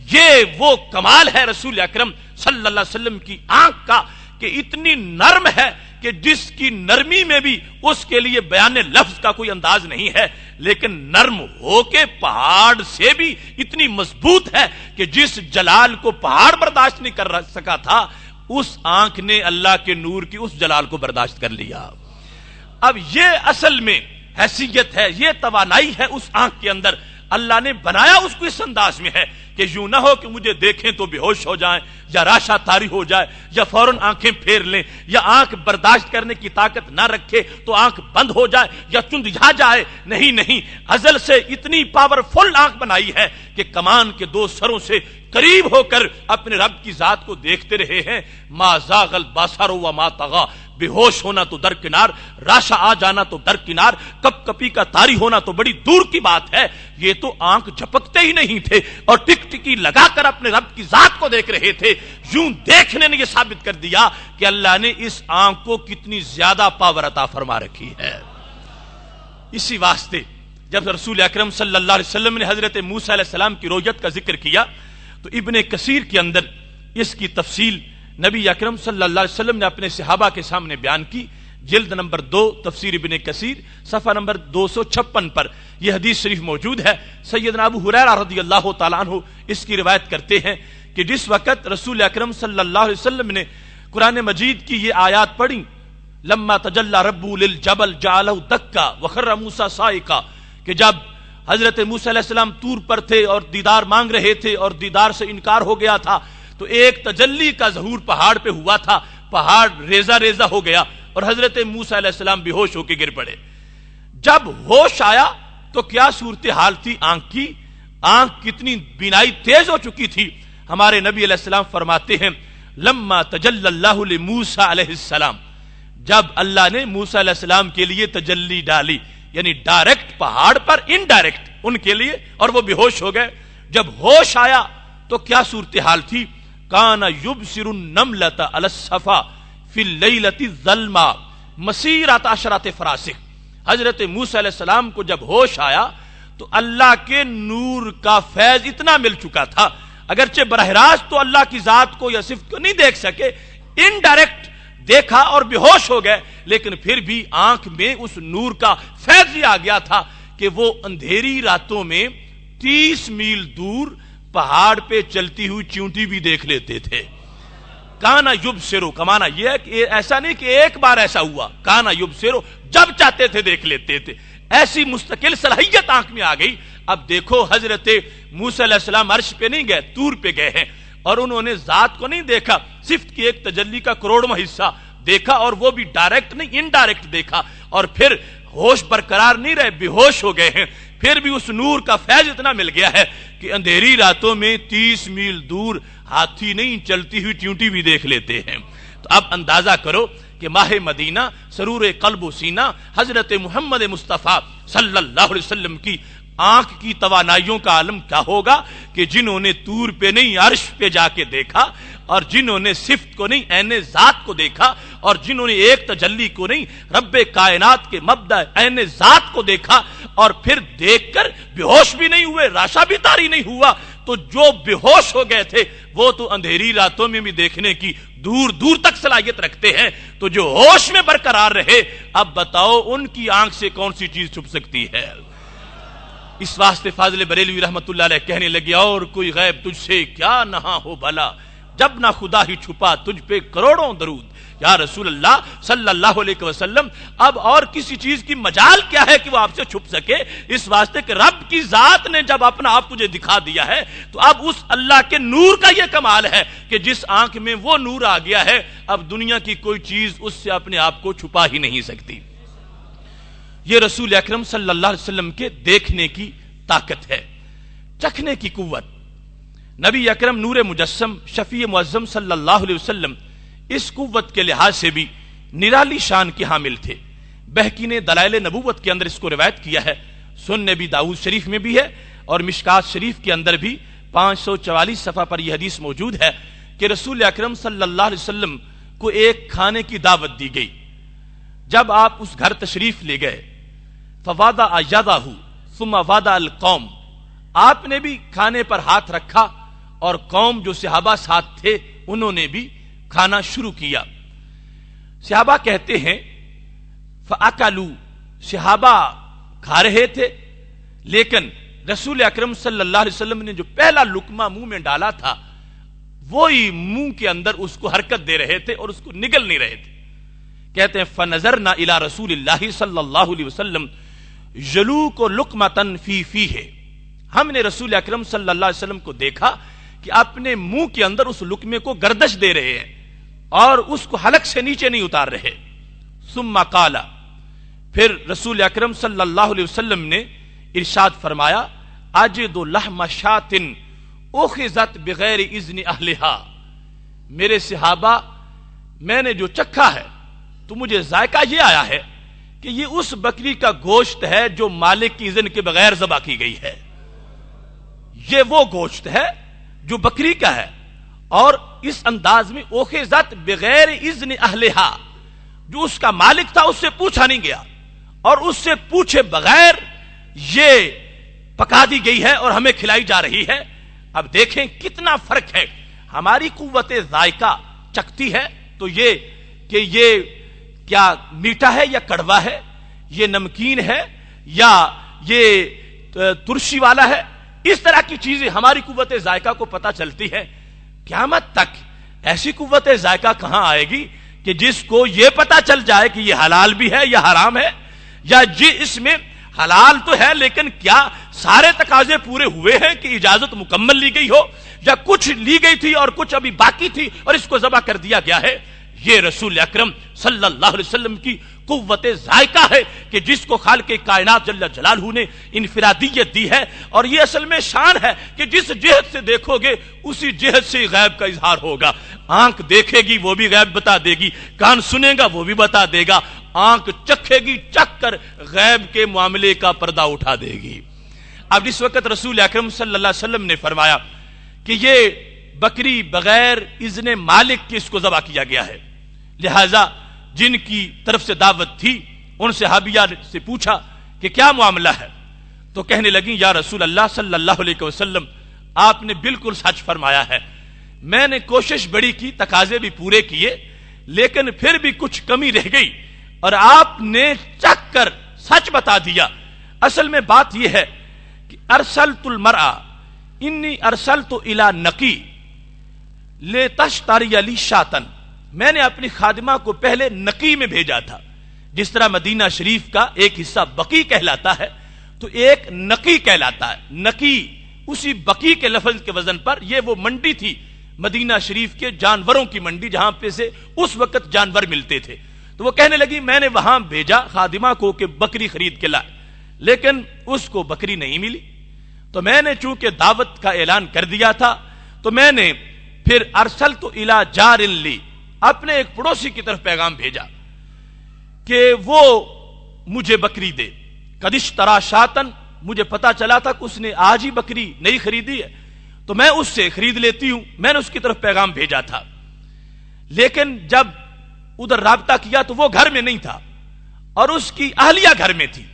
[SPEAKER 2] یہ وہ کمال ہے رسول اکرم صلی اللہ علیہ وسلم کی آنکھ کا کہ اتنی نرم ہے کہ جس کی نرمی میں بھی اس کے لیے بیان لفظ کا کوئی انداز نہیں ہے، لیکن نرم ہو کے پہاڑ سے بھی اتنی مضبوط ہے کہ جس جلال کو پہاڑ برداشت نہیں کر سکا تھا، اس آنکھ نے اللہ کے نور کی اس جلال کو برداشت کر لیا. اب یہ اصل میں حیثیت ہے، یہ توانائی ہے اس آنکھ کے اندر. اللہ نے بنایا اس کو اس انداز میں ہے کہ یوں نہ ہو کہ مجھے دیکھیں تو بے ہوش ہو جائیں یا راشا تاری ہو جائے یا فوراً آنکھیں پھیر لیں یا آنکھ برداشت کرنے کی طاقت نہ رکھے تو آنکھ بند ہو جائے یا چندھا جائے. نہیں، ازل سے اتنی پاورفل آنکھ بنائی ہے کہ کمان کے دو سروں سے قریب ہو کر اپنے رب کی ذات کو دیکھتے رہے ہیں. ما زاغ البصر وما طغى، بے ہوش ہونا تو درکنار، راشا آ جانا تو درکنار، کپ کپی کا طاری ہونا تو بڑی دور کی بات ہے. یہ تو آنکھ جھپکتے ہی نہیں تھے اور ٹک ٹکی لگا کر اپنے رب کی ذات کو دیکھ رہے تھے. یوں دیکھنے نے یہ ثابت کر دیا کہ اللہ نے اس آنکھ کو کتنی زیادہ پاور عطا فرما رکھی ہے. اسی واسطے جب رسول اکرم صلی اللہ علیہ وسلم نے حضرت موسیٰ علیہ السلام کی رؤیت کا ذکر کیا تو ابن کثیر کے اندر اس کی تفصیل نبی اکرم صلی اللہ علیہ وسلم نے اپنے صحابہ کے سامنے بیان کی. جلد نمبر 2 تفسیر ابن کثیر صفحہ نمبر 256 پر یہ حدیث شریف موجود ہے. سیدنا ابو ہریرہ رضی اللہ تعالیٰ عنہ اس کی روایت کرتے ہیں کہ جس وقت رسول اکرم صلی اللہ علیہ وسلم نے قرآن مجید کی یہ آیات پڑھی، لما تجلی ربہ للجبل جعلہ دکا وخر موسیٰ صائقا، کہ جب حضرت موسیٰ علیہ السلام طور پر تھے اور دیدار مانگ رہے تھے اور دیدار سے انکار ہو گیا تھا، تو ایک تجلی کا ظہور پہاڑ پہ ہوا تھا، پہاڑ ریزہ ریزہ ہو گیا اور حضرت موسیٰ علیہ السلام بے ہوش ہو کے گر پڑے. جب ہوش آیا تو کیا صورتحال تھی آنکھ کی، آنکھ کتنی بینائی تیز ہو چکی تھی. ہمارے نبی علیہ السلام فرماتے ہیں لما تجلی اللہ لموسیٰ علیہ السلام، جب اللہ نے موسیٰ علیہ السلام کے لیے تجلی ڈالی، یعنی ڈائریکٹ پہاڑ پر انڈائریکٹ ان کے لیے، اور وہ بے ہوش ہو گئے. جب ہوش آیا تو کیا صورتحال تھی، کان یبصر النملۃ علی الصفا فی اللیلۃ الظلماء مسیرۃ عشرۃ فراسخ. حضرت موسیٰ علیہ السلام کو جب ہوش آیا تو اللہ کے نور کا فیض اتنا مل چکا تھا، اگرچہ براہ راست تو اللہ کی ذات کو یا صفت کو نہیں دیکھ سکے، انڈائریکٹ دیکھا اور بے ہوش ہو گئے، لیکن پھر بھی آنکھ میں اس نور کا فیض ہی آ گیا تھا کہ وہ اندھیری راتوں میں 30 میل دور پہاڑ پہ چلتی ہوئی چیونٹی بھی دیکھ لیتے تھے. کانا یبصرو کا معنی یہ ہے کہ ایسا نہیں کہ ایک بار ایسا ہوا، کانا یبصرو جب چاہتے تھے دیکھ لیتے تھے. ایسی مستقل صلاحیت آنکھ میں آ گئی. اب دیکھو حضرت موسیٰ علیہ السلام عرش پہ نہیں گئے، طور پہ گئے ہیں اور انہوں نے ذات کو نہیں دیکھا، صفت کی ایک تجلی کا کروڑواں حصہ دیکھا، اور وہ بھی ڈائریکٹ نہیں انڈائریکٹ دیکھا، اور پھر ہوش برقرار نہیں رہے، بے ہوش ہو گئے ہیں. پھر بھی اس نور کا فیض اتنا مل گیا ہے کہ اندھیری راتوں میں 30 میل دور ہاتھی نہیں چلتی ہوئی چیونٹی بھی دیکھ لیتے ہیں. تو اب اندازہ کرو کہ ماہ مدینہ سرور قلب و سینہ حضرت محمد مصطفیٰ صلی اللہ علیہ وسلم کی آنکھ کی توانائیوں کا عالم کیا ہوگا کہ جنہوں نے طور پہ نہیں عرش پہ جا کے دیکھا، اور جنہوں نے صفت کو نہیں عین ذات کو دیکھا، اور جنہوں نے ایک تجلی کو نہیں رب کائنات کے مبدأ عین ذات کو دیکھا، اور پھر دیکھ کر بے ہوش بھی نہیں ہوئے، راشا بھی طاری نہیں ہوا، تو جو بے ہوش ہو گئے تھے وہ تو اندھیری راتوں میں بھی دیکھنے کی دور دور تک صلاحیت رکھتے ہیں، تو جو ہوش میں برقرار رہے، اب بتاؤ ان کی آنکھ سے کون سی چیز چھپ سکتی ہے؟ اس واسطے فاضل بریلوی رحمت اللہ علیہ کہنے لگے، اور کوئی غیب تجھ سے کیا نہ ہو بھلا، جب نہ خدا ہی چھپا تجھ پہ کروڑوں درود۔ یا رسول اللہ صلی اللہ علیہ وسلم، اب اور کسی چیز کی مجال کیا ہے کہ وہ آپ سے چھپ سکے؟ اس واسطے کہ رب کی ذات نے جب اپنا آپ تجھے دکھا دیا ہے تو اب اس اللہ کے نور کا یہ کمال ہے کہ جس آنکھ میں وہ نور آ گیا ہے، اب دنیا کی کوئی چیز اس سے اپنے آپ کو چھپا ہی نہیں سکتی۔ یہ رسول اکرم صلی اللہ علیہ وسلم کے دیکھنے کی طاقت ہے، چکھنے کی قوت۔ نبی اکرم نور مجسم شفیع معظم صلی اللہ علیہ وسلم اس قوت کے لحاظ سے بھی نرالی شان کے حامل تھے۔ بہقی نے دلائل نبوت کے اندر اس کو روایت کیا ہے، سنن نبی داؤد شریف میں بھی ہے اور مشکات شریف کے اندر بھی 544 صفحہ پر یہ حدیث موجود ہے کہ رسول اکرم صلی اللہ علیہ وسلم کو ایک کھانے کی دعوت دی گئی۔ جب آپ اس گھر تشریف لے گئے، فوادع یدہ ثم وادع القوم، آپ نے بھی کھانے پر ہاتھ رکھا اور قوم جو صحابہ ساتھ تھے انہوں نے بھی کھانا شروع کیا۔ صحابہ کہتے ہیں فَأَكَلُوا، صحابہ کھا رہے تھے، لیکن رسول اکرم صلی اللہ علیہ وسلم نے جو پہلا لقمہ منہ میں ڈالا تھا وہی منہ کے اندر اس کو حرکت دے رہے تھے اور اس کو نگل نہیں رہے تھے۔ کہتے ہیں فَنَظَرْنَا إِلَى رسول اللہ صلی اللہ علیہ وسلم يَلُوقُ لُقْمَةً فِي فِيهِ، ہم نے رسول اکرم صلی اللہ علیہ وسلم کو دیکھا کہ اپنے منہ کے اندر اس لقمے کو گردش دے رہے ہیں اور اس کو حلق سے نیچے نہیں اتار رہے۔ ثم قال، پھر رسول اکرم صلی اللہ علیہ وسلم نے ارشاد فرمایا اجد لحم شاۃ اخذت بغیر اذن اہلہا، میرے صحابہ میں نے جو چکھا ہے تو مجھے ذائقہ یہ آیا ہے کہ یہ اس بکری کا گوشت ہے جو مالک کی اذن کے بغیر ذبح کی گئی ہے، یہ وہ گوشت ہے جو بکری کا ہے، اور اس انداز میں اخذت بغیر اذن اہلہا، جو اس کا مالک تھا اس سے پوچھا نہیں گیا اور اس سے پوچھے بغیر یہ پکا دی گئی ہے اور ہمیں کھلائی جا رہی ہے۔ اب دیکھیں کتنا فرق ہے، ہماری قوت ذائقہ چکھتی ہے تو یہ کہ یہ کیا میٹھا ہے یا کڑوا ہے، یہ نمکین ہے یا یہ ترشی والا ہے، اس طرح کی چیزیں ہماری قوت ذائقہ کو پتہ چلتی ہے۔ قیامت تک ایسی قوت ذائقہ کہاں آئے گی کہ جس کو یہ پتہ چل جائے کہ یہ حلال بھی ہے یا حرام ہے، یا اس میں حلال تو ہے لیکن کیا سارے تقاضے پورے ہوئے ہیں کہ اجازت مکمل لی گئی ہو، یا کچھ لی گئی تھی اور کچھ ابھی باقی تھی اور اس کو ذبح کر دیا گیا ہے۔ یہ رسول اکرم صلی اللہ علیہ وسلم کی قوت ذائقہ ہے کہ جس کو خالق کائنات جل جلالہ نے انفرادیت دی ہے، اور یہ اصل میں شان ہے کہ جس جہت سے دیکھو گے اسی جہت سے غیب کا اظہار ہوگا۔ آنکھ دیکھے گی وہ بھی غیب بتا دے گی، کان سنے گا وہ بھی بتا دے گا، آنکھ چکھے گی چکھ کر غیب کے معاملے کا پردہ اٹھا دے گی۔ اب اس وقت رسول اکرم صلی اللہ علیہ وسلم نے فرمایا کہ یہ بکری بغیر اذن مالک کے اس کو ذبح کیا گیا ہے، لہذا جن کی طرف سے دعوت تھی ان صحابیہ سے پوچھا کہ کیا معاملہ ہے، تو کہنے لگیں یا رسول اللہ صلی اللہ علیہ وسلم آپ نے بالکل سچ فرمایا ہے، میں نے کوشش بڑی کی، تقاضے بھی پورے کیے، لیکن پھر بھی کچھ کمی رہ گئی اور آپ نے چکھ کر سچ بتا دیا۔ اصل میں بات یہ ہے کہ ارسلت المرأ انی ارسلت الی نقی لتشتری لی شاۃ، میں نے اپنی خادمہ کو پہلے نقی میں بھیجا تھا، جس طرح مدینہ شریف کا ایک حصہ بقی کہلاتا ہے تو ایک نقی کہلاتا ہے۔ نقی اسی بقی کے لفظ کے وزن پر، یہ وہ منڈی تھی مدینہ شریف کے جانوروں کی منڈی جہاں پہ سے اس وقت جانور ملتے تھے، تو وہ کہنے لگی میں نے وہاں بھیجا خادمہ کو کہ بکری خرید کے لائے، لیکن اس کو بکری نہیں ملی، تو میں نے چونکہ دعوت کا اعلان کر دیا تھا تو میں نے پھر ارسلت الی جار لی، اپنے ایک پڑوسی کی طرف پیغام بھیجا کہ وہ مجھے بکری دے۔ قد اشتری شاۃ، مجھے پتا چلا تھا کہ اس نے آج ہی بکری نہیں خریدی ہے تو میں اس سے خرید لیتی ہوں، میں نے اس کی طرف پیغام بھیجا تھا، لیکن جب ادھر رابطہ کیا تو وہ گھر میں نہیں تھا اور اس کی اہلیہ گھر میں تھی،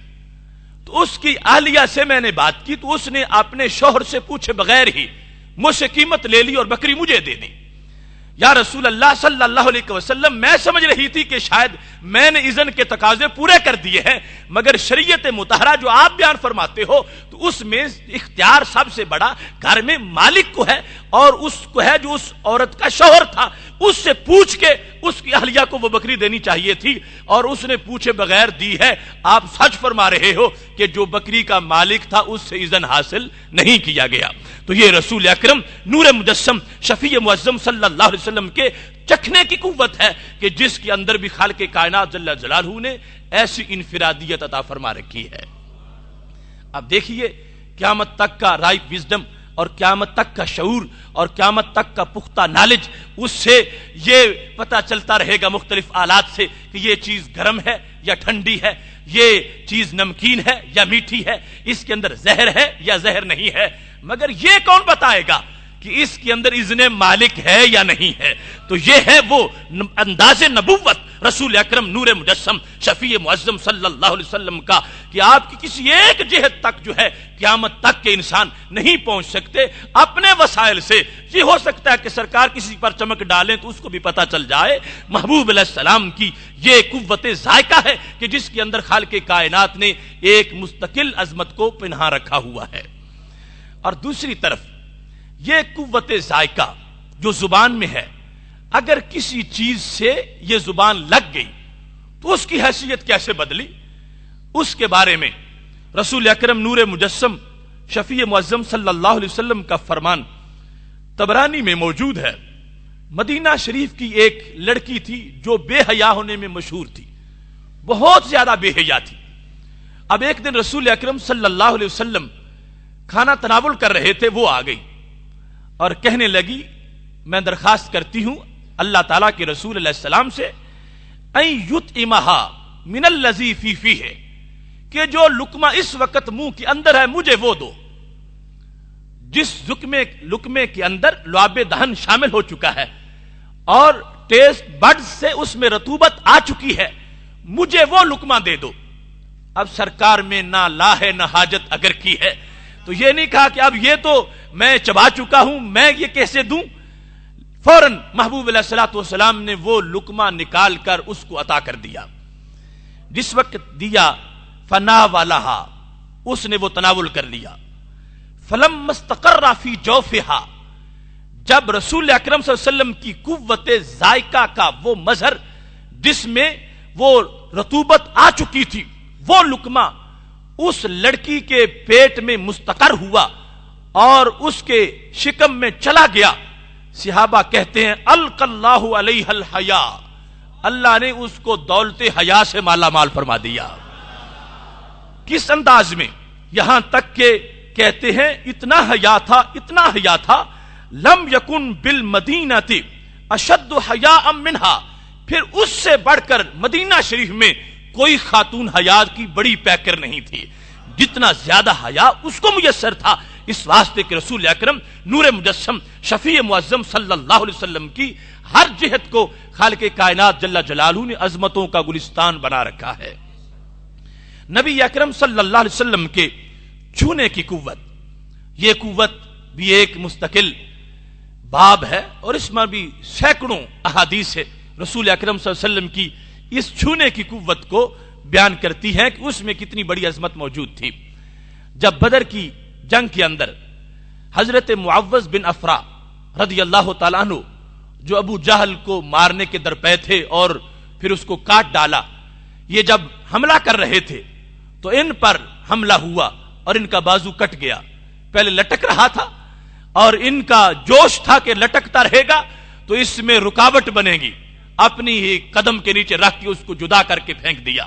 [SPEAKER 2] تو اس کی اہلیہ سے میں نے بات کی تو اس نے اپنے شوہر سے پوچھے بغیر ہی مجھ سے قیمت لے لی اور بکری مجھے دے دی۔ یا رسول اللہ صلی اللہ علیہ وسلم، میں سمجھ رہی تھی کہ شاید میں نے اذن کے تقاضے پورے کر دیے ہیں، مگر شریعت مطہرہ جو آپ بیان فرماتے ہو تو اس میں اختیار سب سے بڑا گھر میں مالک کو ہے، اور اس کو ہے جو اس عورت کا شوہر تھا، اس سے پوچھ کے اس کی اہلیہ کو وہ بکری دینی چاہیے تھی، اور اس نے پوچھے بغیر دی ہے۔ آپ سچ فرما رہے ہو کہ جو بکری کا مالک تھا اس سے اذن حاصل نہیں کیا گیا۔ تو یہ رسول اکرم نور مجسم شفیع معظم صلی اللہ علیہ وسلم کے چکھنے کی قوت ہے کہ جس کے اندر بھی خالق کائنات جل جلالہ نے ایسی انفرادیت عطا فرما رکھی ہے۔ اب دیکھیے قیامت تک کا رائٹ وزڈم اور قیامت تک کا شعور اور قیامت تک کا پختہ نالج، اس سے یہ پتہ چلتا رہے گا مختلف آلات سے کہ یہ چیز گرم ہے یا ٹھنڈی ہے، یہ چیز نمکین ہے یا میٹھی ہے، اس کے اندر زہر ہے یا زہر نہیں ہے، مگر یہ کون بتائے گا کہ اس کے اندر اذن مالک ہے یا نہیں ہے؟ تو یہ ہے وہ انداز نبوت رسول اکرم نور مجسم شفیع معظم صلی اللہ علیہ وسلم کا کہ آپ کی کسی ایک جہت تک جو ہے قیامت تک کے انسان نہیں پہنچ سکتے اپنے وسائل سے۔ یہ ہو سکتا ہے کہ سرکار کسی پر چمک ڈالیں تو اس کو بھی پتہ چل جائے۔ محبوب علیہ السلام کی یہ قوت ذائقہ ہے کہ جس کے اندر خالق کائنات نے ایک مستقل عظمت کو پنہا رکھا ہوا ہے۔ اور دوسری طرف یہ قوت ذائقہ جو زبان میں ہے، اگر کسی چیز سے یہ زبان لگ گئی تو اس کی حیثیت کیسے بدلی، اس کے بارے میں رسول اکرم نور مجسم شفیع معظم صلی اللہ علیہ وسلم کا فرمان طبرانی میں موجود ہے۔ مدینہ شریف کی ایک لڑکی تھی جو بے حیا ہونے میں مشہور تھی، بہت زیادہ بے حیا تھی۔ اب ایک دن رسول اکرم صلی اللہ علیہ وسلم کھانا تناول کر رہے تھے، وہ آ گئی اور کہنے لگی میں درخواست کرتی ہوں اللہ تعالیٰ کے رسول علیہ السلام سے ان یطعمھا من الذی فی فیہ، کہ جو لقمہ اس وقت منہ کے اندر ہے مجھے وہ دو، جس لقمے کے اندر لعاب دہن شامل ہو چکا ہے اور ٹیسٹ بڈ سے اس میں رطوبت آ چکی ہے، مجھے وہ لقمہ دے دو۔ اب سرکار میں نہ لا ہے نہ حاجت اگر کی ہے، تو یہ نہیں کہا کہ اب یہ تو میں چبا چکا ہوں میں یہ کیسے دوں، فوراً محبوب علیہ الصلوۃ والسلام نے وہ لقمہ نکال کر اس کو عطا کر دیا۔ جس وقت دیا فناولھا، اس نے وہ تناول کر لیا۔ فلما استقر فی جوفھا، جب رسول اکرم صلی اللہ علیہ وسلم کی قوت ذائقہ کا وہ مظہر جس میں وہ رطوبت آ چکی تھی، وہ لقمہ اس لڑکی کے پیٹ میں مستقر ہوا اور اس کے شکم میں چلا گیا، صحابہ کہتے ہیں القى اللہ علیہ الحیا، اللہ نے اس کو دولت حیا سے مالا مال فرما دیا۔ کس انداز میں؟ یہاں تک کہ کہتے ہیں اتنا حیا تھا لم یکن بالمدینہ اشد حیاء منہا، پھر اس سے بڑھ کر مدینہ شریف میں کوئی خاتون حیا کی بڑی پیکر نہیں تھی، جتنا زیادہ حیا اس کو میسر تھا، اس واسطے کہ رسول اکرم نور مجسم شفیع معظم صلی اللہ علیہ وسلم کی ہر جہت کو خالق کائنات جل جلالہ نے عظمتوں کا گلستان بنا رکھا ہے۔ نبی اکرم صلی اللہ علیہ وسلم کے چھونے کی قوت، یہ قوت بھی ایک مستقل باب ہے اور اس میں بھی سینکڑوں احادیث ہے رسول اکرم صلی اللہ علیہ وسلم کی اس چھونے کی قوت کو بیان کرتی ہے کہ اس میں کتنی بڑی عظمت موجود تھی۔ جب بدر کی جنگ کے اندر حضرت معوذ بن افرا رضی اللہ تعالیٰ عنہ جو ابو جہل کو مارنے کے درپے تھے اور پھر اس کو کاٹ ڈالا، یہ جب حملہ کر رہے تھے تو ان پر حملہ ہوا اور ان کا بازو کٹ گیا۔ پہلے لٹک رہا تھا اور ان کا جوش تھا کہ لٹکتا رہے گا تو اس میں رکاوٹ بنے گی، اپنی ہی قدم کے نیچے رکھ کے اس کو جدا کر کے پھینک دیا،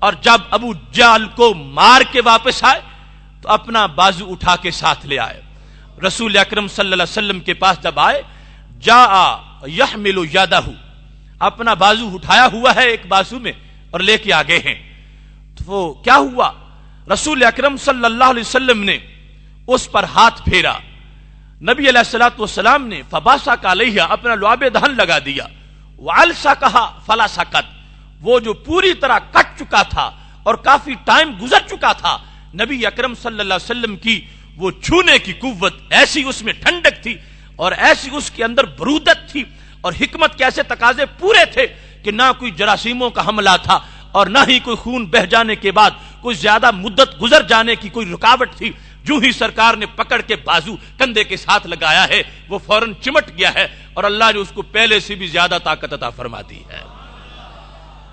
[SPEAKER 2] اور جب ابو جہل کو مار کے واپس آئے تو اپنا بازو اٹھا کے ساتھ لے آئے۔ رسول اکرم صلی اللہ علیہ وسلم کے پاس جب آئے، جاء یحمل یدہ، اپنا بازو اٹھایا ہوا ہے ایک بازو میں اور لے کے آگے ہیں، تو وہ کیا ہوا؟ رسول اکرم صلی اللہ علیہ وسلم نے اس پر ہاتھ پھیرا، نبی علیہ الصلوۃ والسلام نے فباسک علیہ، اپنا لعاب دہن لگا دیا، وَعَلْسَكَهَا فَلَا سَكَتْ، وہ جو پوری طرح کٹ چکا تھا اور کافی ٹائم گزر چکا تھا، نبی اکرم صلی اللہ علیہ وسلم کی وہ چھونے کی قوت، ایسی اس میں ٹھنڈک تھی اور ایسی اس کے اندر برودت تھی اور حکمت کے ایسے تقاضے پورے تھے کہ نہ کوئی جراثیموں کا حملہ تھا اور نہ ہی کوئی خون بہ جانے کے بعد کوئی زیادہ مدت گزر جانے کی کوئی رکاوٹ تھی۔ جو ہی سرکار نے پکڑ کے بازو کندھے کے ساتھ لگایا ہے وہ فوراً چمٹ گیا ہے اور اللہ نے اس کو پہلے سے بھی زیادہ طاقت عطا فرما دی ہے۔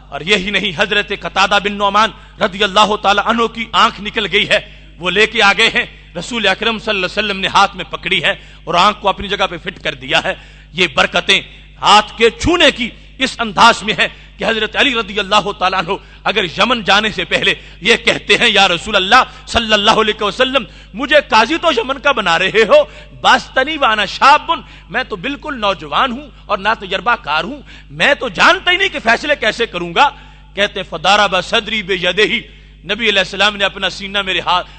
[SPEAKER 2] اور یہی نہیں، حضرت قتادہ بن نعمان رضی اللہ تعالی عنہ کی آنکھ نکل گئی ہے، وہ لے کے آگے ہیں، رسول اکرم صلی اللہ علیہ وسلم نے ہاتھ میں پکڑی ہے اور آنکھ کو اپنی جگہ پہ فٹ کر دیا ہے۔ یہ برکتیں ہاتھ کے چھونے کی اس انداز میں ہے کہ حضرت علی رضی اللہ تعالیٰ عنہ اگر یمن جانے سے پہلے یہ کہتے ہیں یا رسول اللہ صلی اللہ علیہ وسلم مجھے قاضی تو یمن کا بنا رہے ہو، باستنی وانا شابن، میں تو بالکل نوجوان ہوں اور نہ تجربہ کار ہوں، میں تو جانتا ہی نہیں کہ فیصلے کیسے کروں گا۔ کہتے ہیں فضارب صدری بیدہی، نبی علیہ السلام نے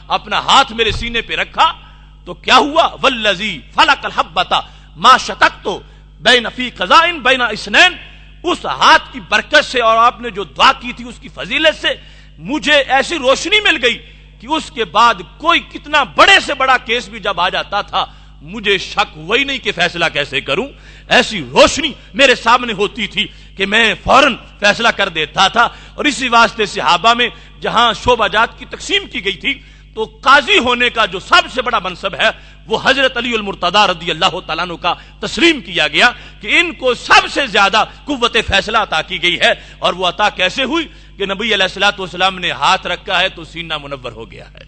[SPEAKER 2] اپنا ہاتھ میرے سینے پہ رکھا تو کیا ہوا؟ والذی فلق الحبۃ ما شققت بین فی قضاء بین اثنین، اس ہاتھ کی برکت سے اور آپ نے جو دعا کی تھی اس کی فضیلت سے مجھے ایسی روشنی مل گئی کہ اس کے بعد کوئی کتنا بڑے سے بڑا کیس بھی جب آ جاتا تھا مجھے شک وہی نہیں کہ فیصلہ کیسے کروں، ایسی روشنی میرے سامنے ہوتی تھی کہ میں فوراً فیصلہ کر دیتا تھا۔ اور اسی واسطے صحابہ میں جہاں شعبہ جات کی تقسیم کی گئی تھی تو قاضی ہونے کا جو سب سے بڑا منصب ہے وہ حضرت علی المرتضی رضی اللہ تعالیٰ عنہ کا تسلیم کیا گیا کہ ان کو سب سے زیادہ قوت فیصلہ عطا کی گئی ہے۔ اور وہ عطا کیسے ہوئی کہ نبی علیہ الصلوۃ والسلام نے ہاتھ رکھا ہے تو سینہ منور ہو گیا ہے۔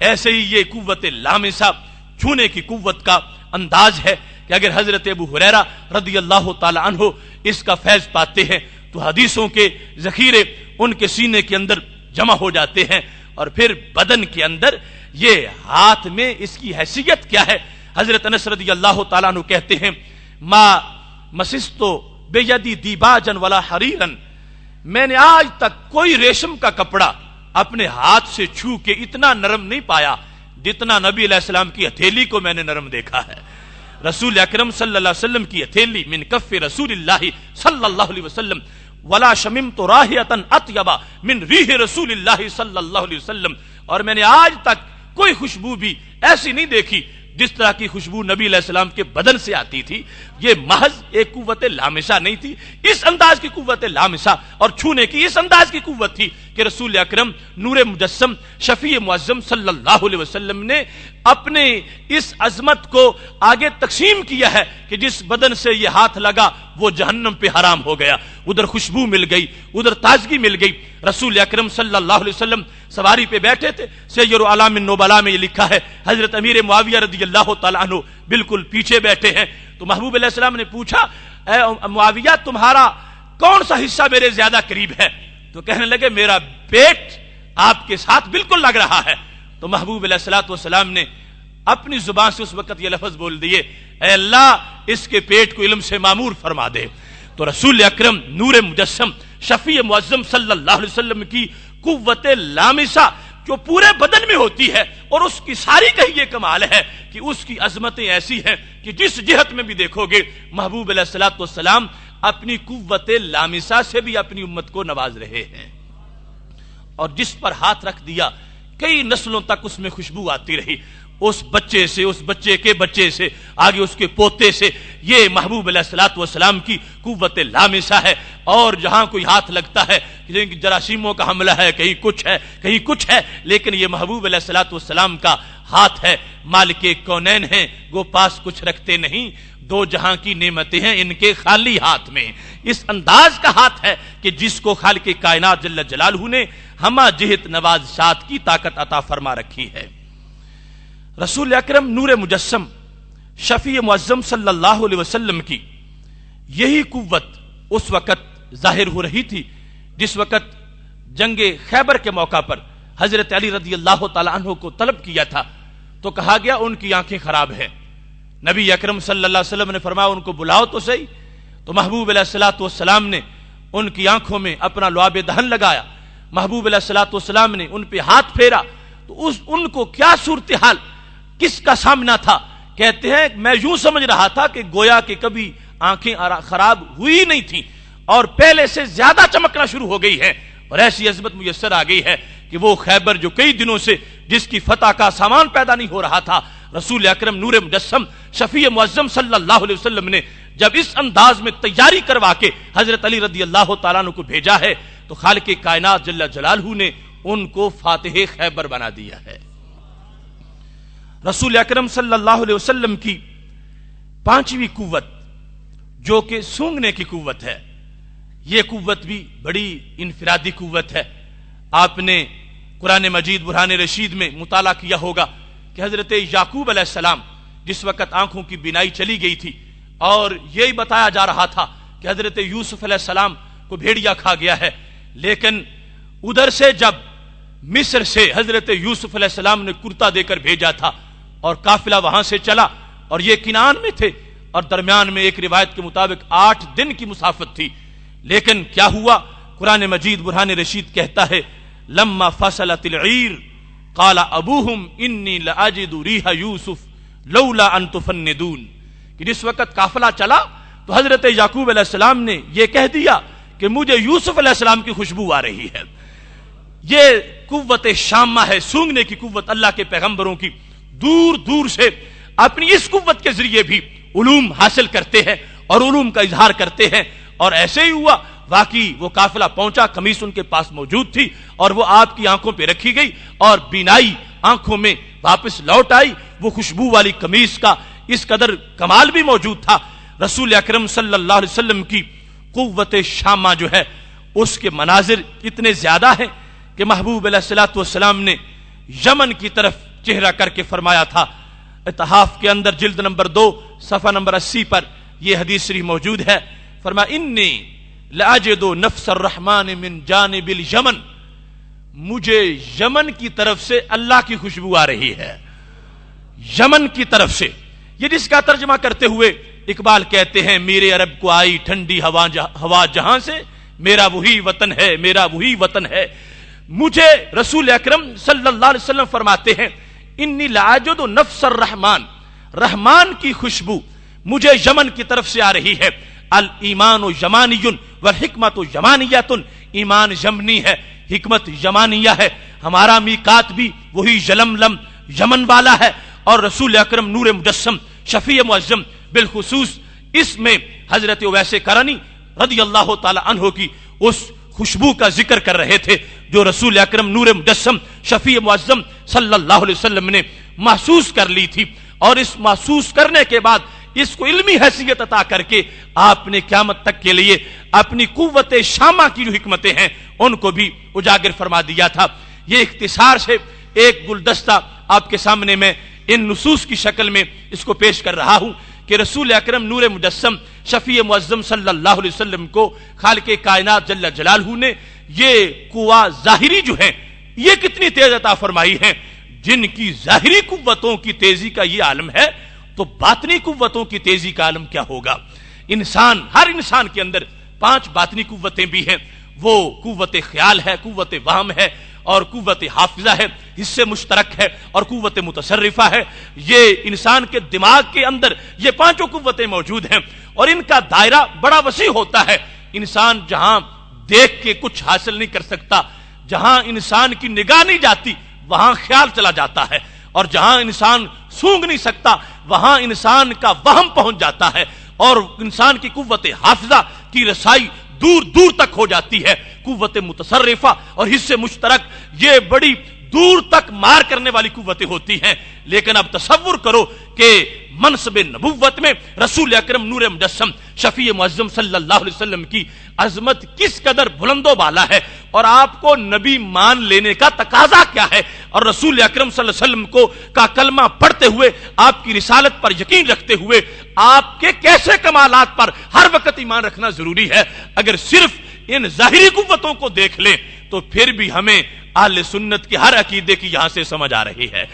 [SPEAKER 2] ایسے ہی یہ قوت لامسہ چھونے کی قوت کا انداز ہے کہ اگر حضرت ابو ہریرہ رضی اللہ تعالیٰ عنہ اس کا فیض پاتے ہیں تو حدیثوں کے ذخیرے ان کے سینے کے اندر جمع ہو جاتے ہیں اور پھر بدن کے اندر یہ ہاتھ میں اس کی حیثیت کیا ہے۔ حضرت انس رضی اللہ تعالیٰ عنہ کہتے ہیں ما مسستو بیدی دیباجن ولا حریرن، میں نے آج تک کوئی ریشم کا کپڑا اپنے ہاتھ سے چھو کے اتنا نرم نہیں پایا جتنا نبی علیہ السلام کی ہتھیلی کو میں نے نرم دیکھا ہے۔ رسول اکرم صلی اللہ علیہ وسلم کی ہتھیلی من کف رسول اللہ صلی اللہ علیہ وسلم ولا شممت راہیۃ اطیب من ریح رسول اللہ صلی اللہ علیہ وسلم، اور میں نے آج تک کوئی خوشبو بھی ایسی نہیں دیکھی جس طرح کی خوشبو نبی علیہ السلام کے بدن سے آتی تھی۔ یہ محض ایک قوت لامسہ نہیں تھی، اس انداز کی قوت لامسہ اور چھونے کی اس انداز کی قوت تھی کہ رسول اکرم نور مجسم شفیع معظم صلی اللہ علیہ وسلم نے اپنے اس عظمت کو آگے تقسیم کیا ہے کہ جس بدن سے یہ ہاتھ لگا وہ جہنم پہ حرام ہو گیا، ادھر خوشبو مل گئی، ادھر تازگی مل گئی۔ رسول اکرم صلی اللہ علیہ وسلم سواری پہ بیٹھے تھے، سیر اعلام النبلاء میں یہ لکھا ہے حضرت امیر معاویہ رضی اللہ تعالیٰ عنہ بالکل پیچھے بیٹھے ہیں تو محبوب علیہ السلام نے پوچھا اے معاویہ تمہارا کون سا حصہ میرے زیادہ قریب ہے؟ تو کہنے لگے میرا پیٹ آپ کے ساتھ بالکل لگ رہا ہے۔ تو محبوب علیہ الصلوۃ والسلام نے اپنی زبان سے اس وقت یہ لفظ بول دیے اے اللہ اس کے پیٹ کو علم سے معمور فرما دے۔ تو رسول اکرم نور مجسم شفیع معظم صلی اللہ علیہ وسلم کی قوت لامسہ جو پورے بدن میں ہوتی ہے اور اس کی ساری کا یہ کمال ہے کہ اس کی عظمتیں ایسی ہیں کہ جس جہت میں بھی دیکھو گے محبوب علیہ الصلوۃ والسلام اپنی قوت لامسہ سے بھی اپنی امت کو نواز رہے ہیں، اور جس پر ہاتھ رکھ دیا کئی نسلوں تک اس میں خوشبو آتی رہی، اس بچے سے، اس بچے کے بچے سے، آگے اس کے پوتے سے، یہ محبوب علیہ الصلوۃ والسلام کی قوت لامسہ ہے۔ اور جہاں کوئی ہاتھ لگتا ہے کہ جراثیموں کا حملہ ہے، کہیں کچھ ہے کہیں کچھ ہے، لیکن یہ محبوب علیہ الصلوۃ والسلام کا ہاتھ ہے۔ مالک کونین ہیں وہ پاس کچھ رکھتے نہیں، دو جہاں کی نعمتیں ہیں ان کے خالی ہاتھ میں، اس انداز کا ہاتھ ہے کہ جس کو خالق کائنات جل جلالہ نے ہمہ جہت نوازشات کی طاقت عطا فرما رکھی ہے۔ رسول اکرم نور مجسم شفیع معظم صلی اللہ علیہ وسلم کی یہی قوت اس وقت ظاہر ہو رہی تھی جس وقت جنگ خیبر کے موقع پر حضرت علی رضی اللہ تعالی عنہ کو طلب کیا تھا تو کہا گیا ان کی آنکھیں خراب ہیں۔ نبی اکرم صلی اللہ علیہ وسلم نے فرمایا ان کو بلاؤ تو صحیح، تو محبوب علیہ الصلوۃ والسلام نے ان کی آنکھوں میں اپنا لعاب دہن لگایا، محبوب علیہ الصلوۃ والسلام نے ان پہ ہاتھ پھیرا تو ان کو کیا صورتحال کس کا سامنا تھا؟ کہتے ہیں میں یوں سمجھ رہا تھا کہ گویا کہ کبھی آنکھیں خراب ہوئی نہیں تھی اور پہلے سے زیادہ چمکنا شروع ہو گئی ہے، اور ایسی عظمت میسر آ گئی ہے کہ وہ خیبر جو کئی دنوں سے جس کی فتح کا سامان پیدا نہیں ہو رہا تھا، رسول اکرم نور مجسم شفیع معظم صلی اللہ علیہ وسلم نے جب اس انداز میں تیاری کروا کے حضرت علی رضی اللہ تعالیٰ عنہ کو بھیجا ہے تو خالق کائنات جل جلالہ نے ان کو فاتح خیبر بنا دیا ہے۔ رسول اکرم صلی اللہ علیہ وسلم کی پانچویں قوت جو کہ سونگنے کی قوت ہے، یہ قوت بھی بڑی انفرادی قوت ہے۔ آپ نے قرآن مجید برہان رشید میں مطالعہ کیا ہوگا کہ حضرت یعقوب علیہ السلام جس وقت آنکھوں کی بینائی چلی گئی تھی اور یہی بتایا جا رہا تھا کہ حضرت یوسف علیہ السلام کو بھیڑیا کھا گیا ہے، لیکن ادھر سے جب مصر سے حضرت یوسف علیہ السلام نے کرتا دے کر بھیجا تھا اور قافلہ وہاں سے چلا اور یہ کنعان میں تھے اور درمیان میں ایک روایت کے مطابق 8 دن کی مسافت تھی، لیکن کیا ہوا؟ قرآن مجید برہان رشید کہتا ہے لما فصلت العیر قال ابوہم انی لاجد ریح یوسف لولا ان تفندون، کہ جس وقت قافلہ چلا تو حضرت یعقوب علیہ السلام نے یہ کہہ دیا کہ مجھے یوسف علیہ السلام کی خوشبو آ رہی ہے۔ یہ قوت شامہ ہے، سونگنے کی قوت اللہ کے پیغمبروں کی، دور دور سے اپنی اس قوت کے ذریعے بھی علوم حاصل کرتے ہیں اور علوم کا اظہار کرتے ہیں، اور ایسے ہی ہوا، واقعی وہ قافلہ پہنچا، قمیص ان کے پاس موجود تھی اور وہ آپ کی آنکھوں پہ رکھی گئی اور بینائی آنکھوں میں واپس لوٹ آئی، وہ خوشبو والی قمیص کا اس قدر کمال بھی موجود تھا۔ رسول اکرم صلی اللہ علیہ وسلم کی قوت شامہ جو ہے اس کے مناظر اتنے زیادہ ہیں کہ محبوب علیہ الصلوۃ والسلام نے یمن کی طرف چہرہ کر کے فرمایا تھا، اتحاف کے اندر جلد نمبر 2 صفحہ نمبر 80 پر یہ حدیث شریف موجود ہے، فرمایا انی لاجد نفس الرحمن من جانب الیمن، مجھے یمن کی طرف سے اللہ کی خوشبو آ رہی ہے، یمن کی طرف سے۔ یہ جس کا ترجمہ کرتے ہوئے اقبال کہتے ہیں میرے عرب کو آئی ٹھنڈی ہوا جہاں سے، میرا وہی وطن ہے، میرا وہی وطن ہے۔ مجھے رسول اکرم صلی اللہ علیہ وسلم فرماتے ہیں انی لاجد نفس الرحمن، رحمان کی خوشبو مجھے یمن کی طرف سے آ رہی ہے۔ الایمان یمانی والحکمت یمانیۃ، ایمان یمنی ہے، حکمت یمانیہ ہے، ہمارا میقات بھی وہی یلملم یمن والا ہے، اور رسول اکرم نور مجسم شفیع معظم بالخصوص اس میں حضرت اویس قرنی رضی اللہ تعالی عنہ کی اس خوشبو کا ذکر کر رہے تھے جو رسول اکرم نور مجسم شفیع معظم صلی اللہ علیہ وسلم نے محسوس کر لی تھی، اور اس محسوس کرنے کے بعد اس کو علمی حیثیت عطا کر کے آپ نے قیامت تک کے لیے اپنی قوت شامہ کی جو حکمتیں ہیں ان کو بھی اجاگر فرما دیا تھا۔ یہ اختصار سے ایک گلدستہ آپ کے سامنے میں ان نصوص کی شکل میں اس کو پیش کر رہا ہوں کہ رسول اکرم نور مجسم شفیع معظم صلی اللہ علیہ وسلم کو خالق کائنات جل جلالہ نے یہ قوہ ظاہری جو ہیں یہ کتنی تیز عطا فرمائی ہیں، جن کی ظاہری قوتوں کی تیزی کا یہ عالم ہے تو باطنی قوتوں کی تیزی کا عالم کیا ہوگا۔ ہر انسان کے اندر 5 باطنی قوتیں بھی ہیں، وہ قوت خیال ہے، قوت وہم ہے، اور قوت حافظہ ہے، حصے مشترک ہے، اور قوت متصرفہ ہے۔ یہ انسان کے دماغ کے اندر یہ 5 قوتیں موجود ہیں اور ان کا دائرہ بڑا وسیع ہوتا ہے۔ انسان جہاں دیکھ کے کچھ حاصل نہیں کر سکتا، جہاں انسان کی نگاہ نہیں جاتی وہاں خیال چلا جاتا ہے، اور جہاں انسان سونگ نہیں سکتا وہاں انسان کا وہم پہنچ جاتا ہے، اور انسان کی قوت حافظہ کی رسائی دور دور تک ہو جاتی ہے۔ قوت متصرفہ اور حصے مشترک یہ بڑی دور تک مار کرنے والی قوتیں ہوتی ہیں، لیکن اب تصور کرو کہ منصب نبوت میں رسول اکرم نور مجسم شفیع معظم صلی اللہ علیہ وسلم کی عظمت کس قدر بلند و بالا ہے، اور آپ کو نبی مان لینے کا تقاضا کیا ہے، اور رسول اکرم صلی اللہ علیہ وسلم کا کلمہ پڑھتے ہوئے آپ کی رسالت پر یقین رکھتے ہوئے آپ کے کیسے کمالات پر ہر وقت ایمان رکھنا ضروری ہے۔ اگر صرف ان ظاہری قوتوں کو دیکھ لیں تو پھر بھی ہمیں اہل سنت کی ہر عقیدے کی یہاں سے سمجھ آ رہی ہے۔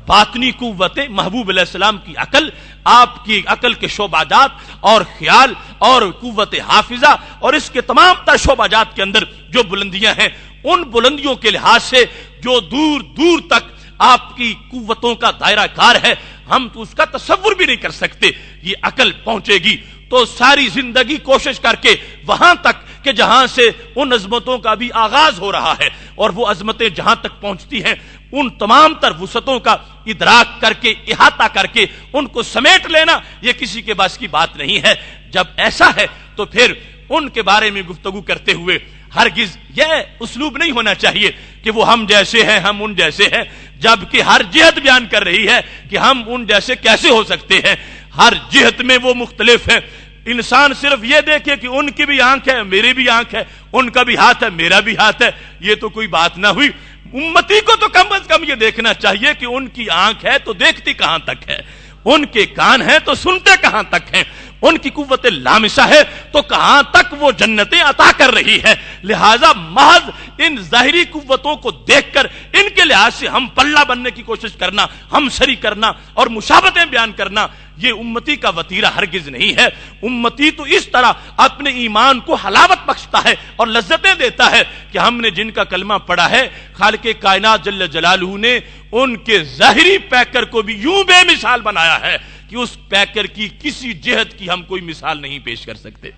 [SPEAKER 2] باطنی قوتیں محبوب علیہ السلام کی عقل، آپ کی عقل کے شعبہ جات اور خیال اور قوت حافظہ اور اس کے تمام تر شعبہ جات کے اندر جو بلندیاں ہیں، ان بلندیوں کے لحاظ سے جو دور دور تک آپ کی قوتوں کا دائرہ کار ہے ہم تو اس کا تصور بھی نہیں کر سکتے۔ یہ عقل پہنچے گی تو ساری زندگی کوشش کر کے وہاں تک کہ جہاں سے ان عظمتوں کا بھی آغاز ہو رہا ہے، اور وہ عظمتیں جہاں تک پہنچتی ہیں ان تمام تر وسعتوں کا ادراک کر کے، احاطہ کر کے ان کو سمیٹ لینا یہ کسی کے بس کی بات نہیں ہے۔ جب ایسا ہے تو پھر ان کے بارے میں گفتگو کرتے ہوئے ہرگز یہ اسلوب نہیں ہونا چاہیے کہ وہ ہم جیسے ہیں، ہم ان جیسے ہیں، جبکہ ہر جہت بیان کر رہی ہے کہ ہم ان جیسے کیسے ہو سکتے ہیں، ہر جہت میں وہ مختلف ہیں۔ انسان صرف یہ دیکھے کہ ان کی بھی آنکھ ہے، میری بھی آنکھ ہے، ان کا بھی ہاتھ ہے، میرا بھی ہاتھ ہے، یہ تو کوئی بات نہ ہوئی۔ امتی کو تو کم از کم یہ دیکھنا چاہیے کہ ان کی آنکھ ہے تو دیکھتی کہاں تک ہے، ان کے کان ہیں تو سنتے کہاں تک ہیں، ان کی قوت لامسہ ہے تو کہاں تک وہ جنتیں عطا کر رہی ہے۔ لہذا محض ان ظاہری قوتوں کو دیکھ کر ان کے لحاظ سے ہم پلہ بننے کی کوشش کرنا، ہم سری کرنا اور مشابہتیں بیان کرنا، یہ امتی کا وتیرہ ہرگز نہیں ہے۔ امتی تو اس طرح اپنے ایمان کو حلاوت بخشتا ہے اور لذتیں دیتا ہے کہ ہم نے جن کا کلمہ پڑھا ہے، خالق کائنات جل جلالہ نے ان کے ظاہری پیکر کو بھی یوں بے مثال بنایا ہے کہ اس پیکر کی کسی جہت کی ہم کوئی مثال نہیں پیش کر سکتے۔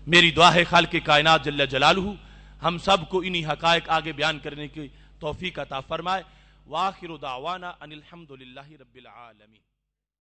[SPEAKER 2] میری دعا ہے خالق کائنات جل جلالہ ہم سب کو انہی حقائق آگے بیان کرنے کی توفیق عطا فرمائے۔ وآخر دعوانا ان الحمد للہ رب العالمین۔